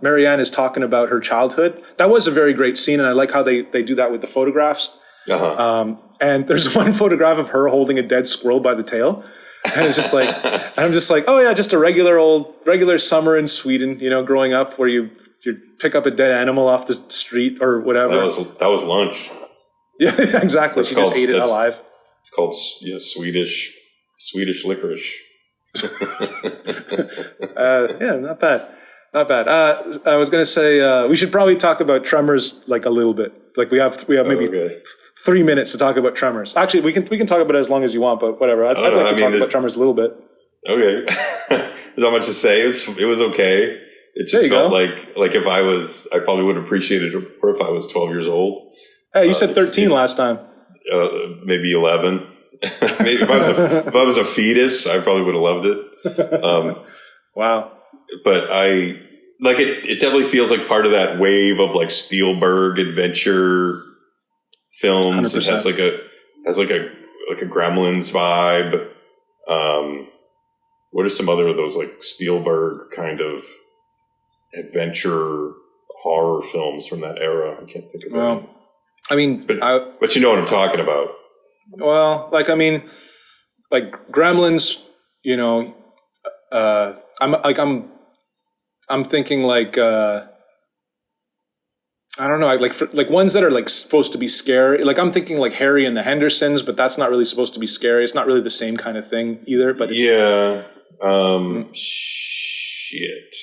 Marianne is talking about her childhood, that was a very great scene, and I like how they do that with the photographs. And there's one photograph of her holding a dead squirrel by the tail, and it's just like, and I'm just like, oh yeah, just a regular summer in Sweden, growing up where you pick up a dead animal off the street or whatever. That was lunch. Yeah, exactly. She just ate it alive. It's called Swedish Swedish licorice. Yeah, not bad. Not bad. I was going to say we should probably talk about Tremors like a little bit. Like we have maybe 3 minutes to talk about Tremors. Actually, we can talk about it as long as you want, but whatever. I'd like to talk about Tremors a little bit. Okay. There's not much to say. It was okay. It just felt like if I probably would have appreciated it more if I was 12 years old. Hey, you said 13 last time. Maybe 11. Maybe if I was a fetus, I probably would have loved it. Wow. But it definitely feels like part of that wave of like Spielberg adventure films. 100%. It has like a Gremlins vibe. What are some other of those like Spielberg kind of adventure horror films from that era? I can't think of them. I mean, but you know what I'm talking about. Well, like Gremlins, you know, I'm thinking like I don't know, like ones that are like supposed to be scary. Like I'm thinking like Harry and the Hendersons, but that's not really supposed to be scary. It's not really the same kind of thing either. But it's, shit.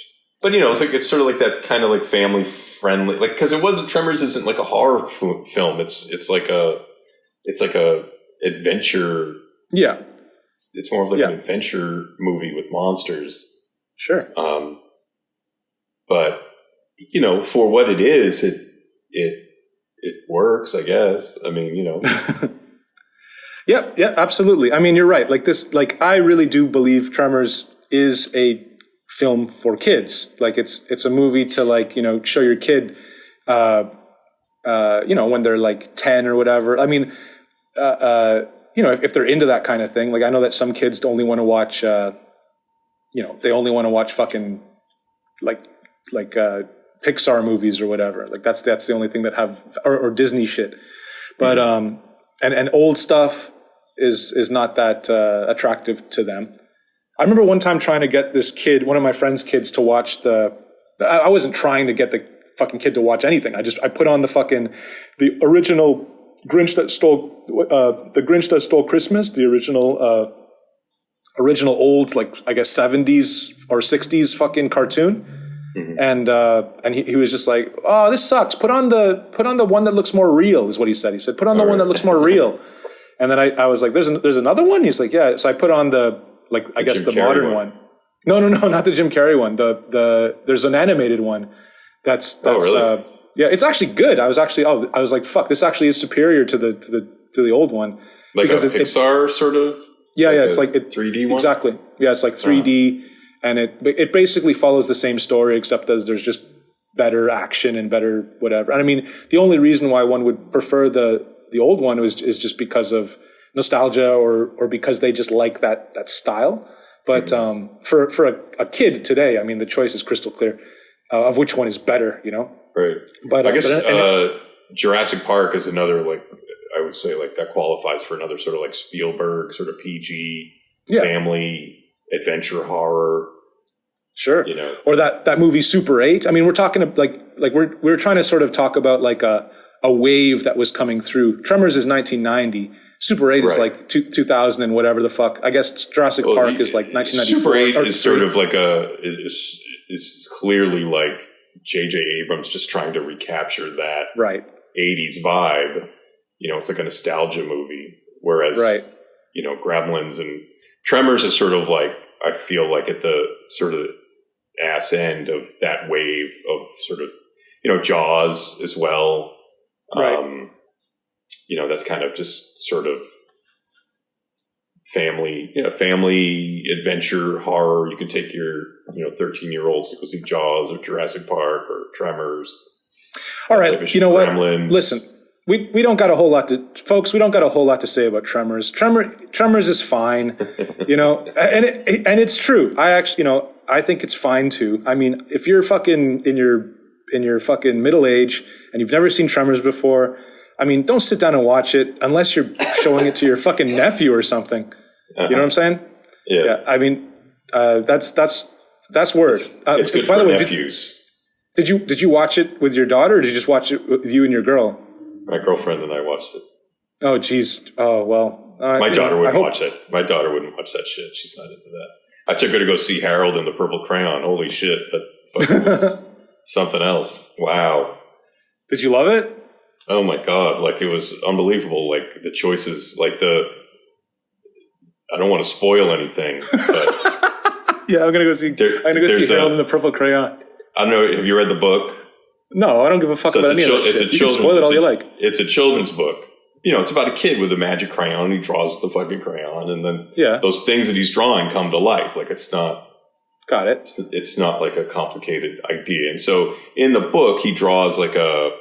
But you know, it's sort of like that kind of like family friendly, like because Tremors isn't like a horror film. It's like a adventure. Yeah, it's more of like an adventure movie with monsters. Sure. But you know, for what it is, it works, I guess. I mean, you know. Yeah, absolutely. I mean, you're right. Like I really do believe Tremors is a film for kids. Like it's a movie to like, you know, show your kid, you know, when they're like 10 or whatever. I mean, you know, if they're into that kind of thing. Like I know that some kids only want to watch, you know, they only want to watch fucking like Pixar movies or whatever. Like that's the only thing that have or Disney shit. But and old stuff is not that attractive to them. I remember one time trying to get this kid, one of my friend's kids, to watch I wasn't trying to get the fucking kid to watch anything. I put on the original Grinch that stole Christmas, the original old, like I guess 70s or 60s fucking cartoon. Mm-hmm. And he was just like, oh, this sucks. Put on the one that looks more real, is what he said. He said, put on the one that looks more real. And then I was like, there's another one? He's like, yeah. So I put on the modern one. No, not the Jim Carrey one. There's an animated one. That's really? Yeah, it's actually good. I was like, fuck, this actually is superior to the old one. Like because a Pixar sort of? Yeah, it's like 3D one? Exactly. Yeah, it's like 3D. And it basically follows the same story, except that there's just better action and better whatever. And I mean, the only reason why one would prefer the old one is just because of nostalgia or because they just like that style. But for a kid today, I mean, the choice is crystal clear of which one is better, you know? Right. But I guess Jurassic Park is another, like, I would say, like, that qualifies for another sort of like Spielberg sort of PG family adventure horror. Sure. You know, or that movie Super 8. I mean, we're talking like we're trying to sort of talk about like a wave that was coming through. Tremors is 1990. Super 8 is like 2000 and whatever the fuck. I guess Jurassic Park is like 1994. Super 8 is sort of like is clearly like J.J. Abrams just trying to recapture that 80s vibe. You know, it's like a nostalgia movie. Whereas, you know, Gremlins and Tremors is sort of like, I feel like at the sort of ass end of that wave of sort of, you know, Jaws as well. Right. You know, that's kind of just sort of family adventure horror. You can take your, 13-year-olds to go see Jaws or Jurassic Park or Tremors. All right. You know what? Gremlins. Listen, we don't got a whole lot to say about Tremors. Tremors is fine, you know, and it's true. I actually, I think it's fine too. I mean, if you're fucking in your fucking middle age and you've never seen Tremors before, I mean, don't sit down and watch it unless you're showing it to your fucking nephew or something. You know what I'm saying? Yeah. I mean, that's word. It's good for nephews. Did you watch it with your daughter, or did you just watch it with you and your girl? My girlfriend and I watched it. Oh, geez. Oh, well, My daughter wouldn't watch that. My daughter wouldn't watch that shit. She's not into that. I took her to go see Harold and the Purple Crayon. Holy shit. That fucking was something else. Wow. Did you love it? Oh my God. Like, it was unbelievable. Like, the choices, like I don't want to spoil anything, but. Yeah, I'm going to go see Harold and the Purple Crayon. I don't know. Have you read the book? No, I don't give a fuck about any of that shit. You can spoil it all you like. It's a children's book. You know, it's about a kid with a magic crayon. He draws the fucking crayon, and then those things that he's drawing come to life. Like, it's not. Got it. It's not like a complicated idea. And so in the book, he draws a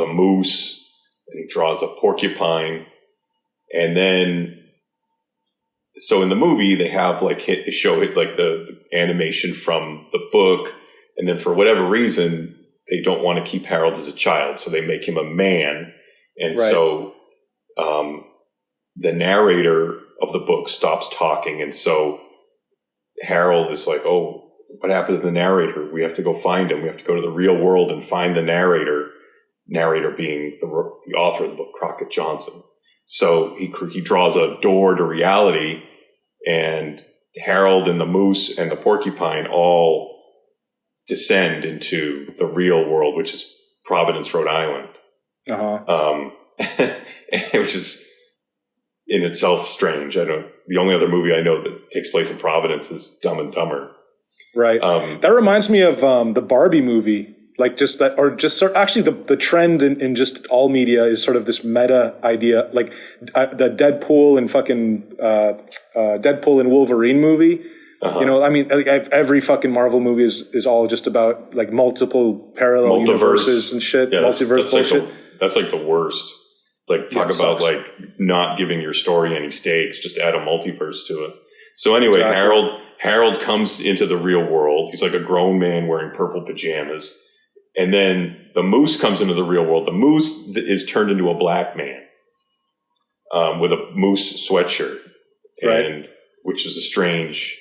moose, and he draws a porcupine, and then. So in the movie, they have they show it like the animation from the book, and then for whatever reason, they don't want to keep Harold as a child, so they make him a man. And so the narrator of the book stops talking. And so Harold is like, oh, what happened to the narrator? We have to go find him. We have to go to the real world and find the narrator. Narrator being the author of the book, Crockett Johnson. So he draws a door to reality, and Harold and the moose and the porcupine all descend into the real world, which is Providence, Rhode Island. Which is in itself strange. The only other movie I know that takes place in Providence is Dumb and Dumber. Right. That reminds me of the Barbie movie. Like just that, or just actually the trend in just all media is sort of this meta idea, like the Deadpool and fucking Deadpool and Wolverine movie. You know, I mean, every fucking Marvel movie is all just about like multiple parallel universes and shit. Yes, multiverse bullshit. That's like the worst. Like, talk about like not giving your story any stakes, just add a multiverse to it. So anyway, Harold comes into the real world. He's like a grown man wearing purple pajamas. And then the moose comes into the real world. The moose is turned into a black man with a moose sweatshirt, which is a strange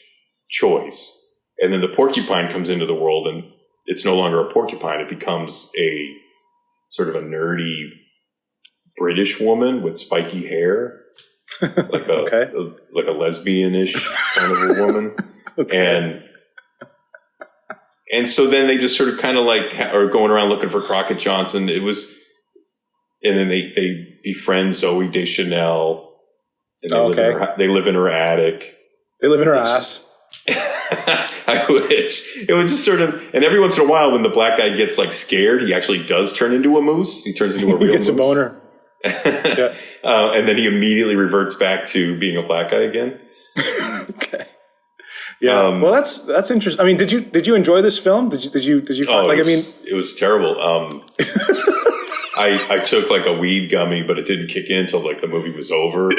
choice. And then the porcupine comes into the world, and it's no longer a porcupine. It becomes a sort of a nerdy British woman with spiky hair, like a lesbian-ish kind of a woman. And so then they just sort of kind of like are going around looking for Crockett Johnson. And then they befriend Zooey Deschanel. And they live in her attic. They live in her ass. I wish. It was just sort of, and every once in a while when the black guy gets like scared, he actually does turn into a moose. He turns into a real moose. He gets a boner. And then he immediately reverts back to being a black guy again. Okay. Yeah. Well, that's interesting. I mean, did you enjoy this film? Did you find, it was terrible. I took like a weed gummy, but it didn't kick in until like the movie was over.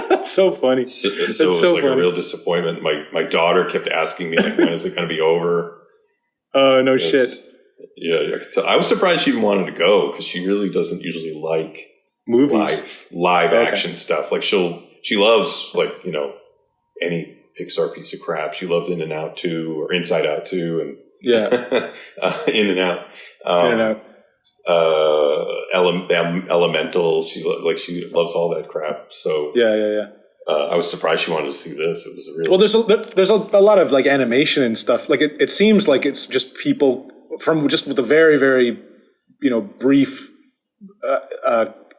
That's so funny. So it was like a real disappointment. My daughter kept asking me like, when is it going to be over? Oh, no shit. Yeah. I was surprised she even wanted to go, because she really doesn't usually like movies, live action stuff. Like she loves like, you know, any Pixar piece of crap. She loved In and Out 2 or Inside Out 2 and In and Out. In and Out. Elemental. She loves all that crap. So I was surprised she wanted to see this. It was a really there's a lot of like animation and stuff. Like it seems like it's just people from just with the very, very, you know, brief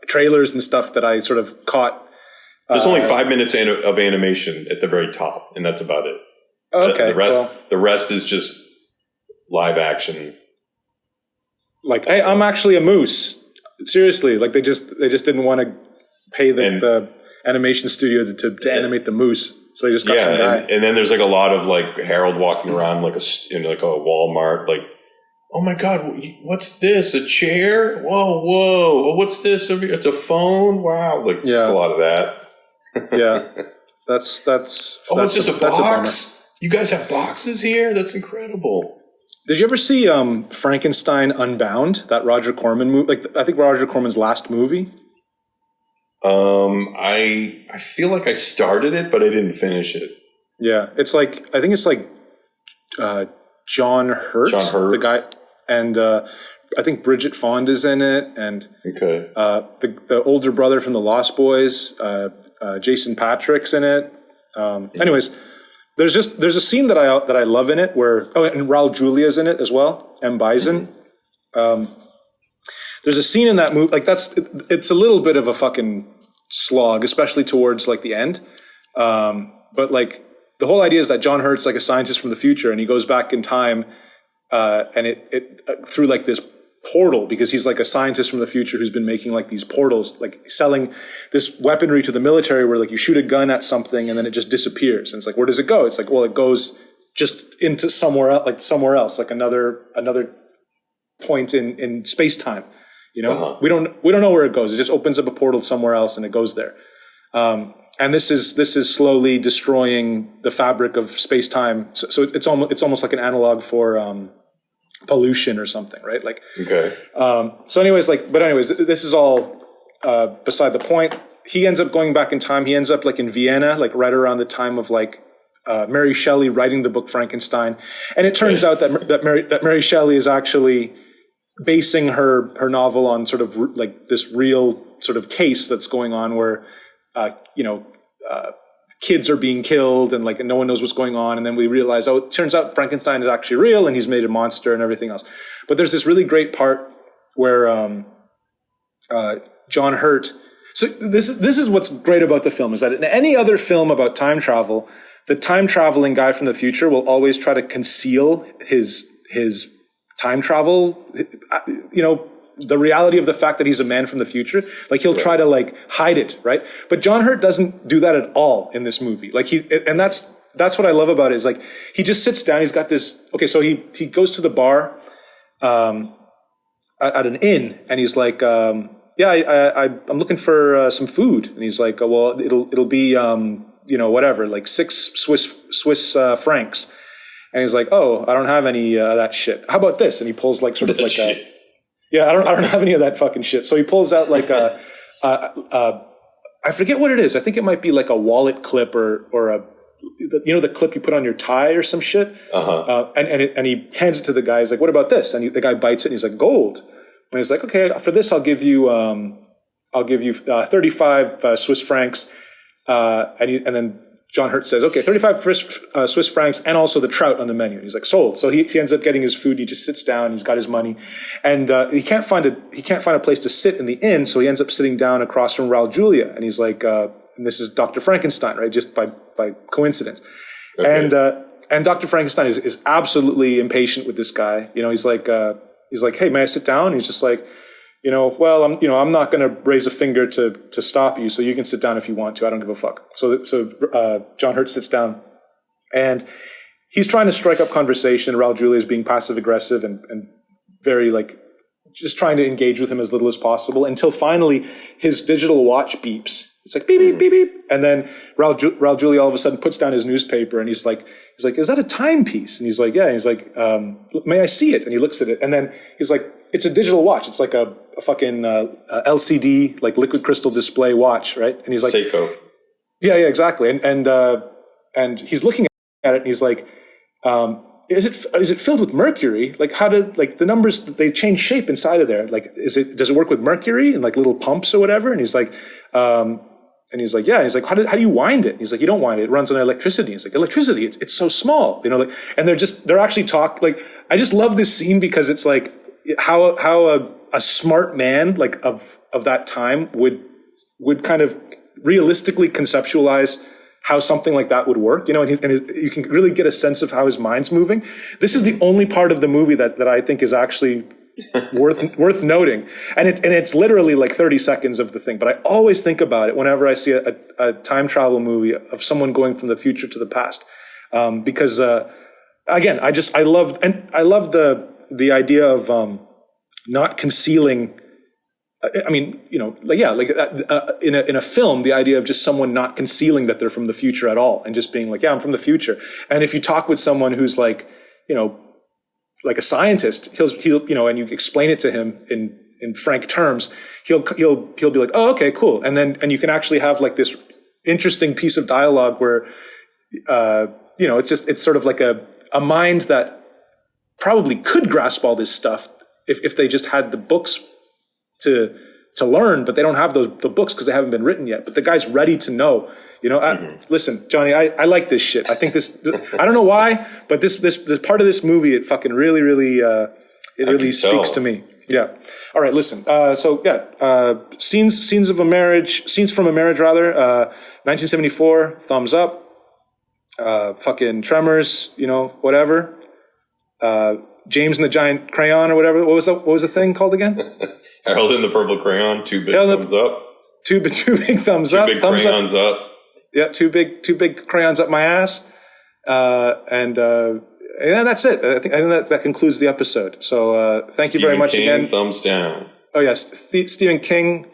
trailers and stuff that I sort of caught. There's only 5 minutes of animation at the very top, and that's about it. Okay. The rest is just live action. Like, hey, I'm actually a moose. Seriously, like they just didn't want to pay the animation studio to animate the moose, so they just got some guy. And then there's like a lot of like Harold walking around like in a Walmart, like, oh my God, what's this? A chair? Whoa! Oh, what's this? It's a phone? Wow! Like just a lot of that. That's it's just a box. You guys have boxes here? That's incredible. Did you ever see Frankenstein Unbound, that Roger Corman movie? Like, I think Roger Corman's last movie. I feel like I started it, but I didn't finish it. Yeah, I think it's like John Hurt, the guy, and I think Bridget Fonda's in it, and Okay. the older brother from the Lost Boys, Jason Patrick's in it. Anyways, there's a scene that I love in it where and Raul Julia's in it as well, M. Bison. There's a scene in that movie like it's a little bit of a fucking slog, especially towards like the end. But like the whole idea is that John Hurt's like a scientist from the future, and he goes back in time, and it through like this portal, because he's like a scientist from the future who's been making like these portals, like selling this weaponry to the military where like you shoot a gun at something and then it just disappears. And it's like, where does it go? It's like, well, it goes just into somewhere else, like another point in space time. You know, we don't know where it goes. It just opens up a portal somewhere else and it goes there. And this is slowly destroying the fabric of space time. So it's almost like an analog for pollution or something, right? Like, okay. So anyways, this is all beside the point. He ends up going back in time. He ends up like in Vienna, like right around the time of like Mary Shelley writing the book Frankenstein. And it turns out that Mary Shelley is actually basing her novel on sort of like this real sort of case that's going on where kids are being killed and like no one knows what's going on, and then we realize, it turns out Frankenstein is actually real and he's made a monster and everything else. But there's this really great part where John Hurt. So this is what's great about the film, is that in any other film about time travel, the time traveling guy from the future will always try to conceal his time travel, the reality of the fact that he's a man from the future. Like he'll try to like hide it, right? But John Hurt doesn't do that at all in this movie. Like that's what I love about it, is like he just sits down. He's got this. Okay, so he goes to the bar at an inn, and he's like, I'm looking for some food, and he's like, well, it'll be whatever, like 6 Swiss francs. And he's like, oh, I don't have any of that shit. How about this? And he pulls like sort of like a. Yeah, I don't have any of that fucking shit. So he pulls out like I forget what it is. I think it might be like a wallet clip or the clip you put on your tie or some shit. And he hands it to the guy. He's like, what about this? And the guy bites it and he's like, gold. And he's like, okay, for this I'll give you 35 Swiss francs. And then John Hurt says, okay, 35 Swiss francs and also the trout on the menu. He's like, sold. So he ends up getting his food. He just sits down. He's got his money, and he can't find a place to sit in the inn. So he ends up sitting down across from Raul Julia, and he's like, and this is Dr. Frankenstein, right? Just by coincidence. Okay. And Dr. Frankenstein is absolutely impatient with this guy. He's like, hey, may I sit down? And he's just like, well, I'm not going to raise a finger to stop you, so you can sit down if you want to. I don't give a fuck. So John Hurt sits down, and he's trying to strike up conversation. Raul Julia is being passive aggressive and very like just trying to engage with him as little as possible, until finally his digital watch beeps. It's like beep beep beep beep, and then Raul Julia all of a sudden puts down his newspaper, and he's like, is that a timepiece? And he's like, yeah. And he's like, may I see it? And he looks at it, and then he's like, it's a digital watch. It's like a fucking LCD, like liquid crystal display watch, right? And he's like, Seiko. Yeah, exactly. And he's looking at it, and he's like, is it filled with mercury? Like, how did like the numbers, they change shape inside of there? Like, does it work with mercury and like little pumps or whatever? And he's like, yeah. And he's like, how do you wind it? And he's like, you don't wind it. It runs on electricity. He's like, electricity? It's so small, and they're actually like, I just love this scene because it's like how a smart man like of that time would kind of realistically conceptualize how something like that would work, and you can really get a sense of how his mind's moving. This is the only part of the movie that I think is actually worth noting, and it's literally like 30 seconds of the thing. But I always think about it whenever I see a time travel movie of someone going from the future to the past, because again, I love the idea of not concealing. I mean, in a film, the idea of just someone not concealing that they're from the future at all, and just being like, yeah, I'm from the future. And if you talk with someone who's like, like a scientist, he'll and you explain it to him in frank terms, he'll be like, oh, okay, cool. And you can actually have like this interesting piece of dialogue where, it's sort of like a mind that probably could grasp all this stuff if they just had the books to learn, but they don't have the books because they haven't been written yet. But the guy's ready to know. Listen, Johnny, I like this shit. I think this. I don't know why, but this part of this movie, it fucking really speaks to me. Yeah. All right. Listen. Scenes from a marriage. 1974. Thumbs up. Fucking Tremors. Whatever. James and the Giant Crayon or whatever. What was the thing called again? Harold and the Purple Crayon. Two big thumbs up. Two big thumbs up. Two big crayons up. Yeah, two big crayons up my ass. And that's it. I think that concludes the episode. So thank you very much again. Thumbs down. Oh yes, Stephen King.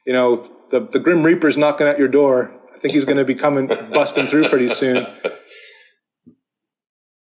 The Grim Reaper's knocking at your door. I think he's going to be busting through pretty soon.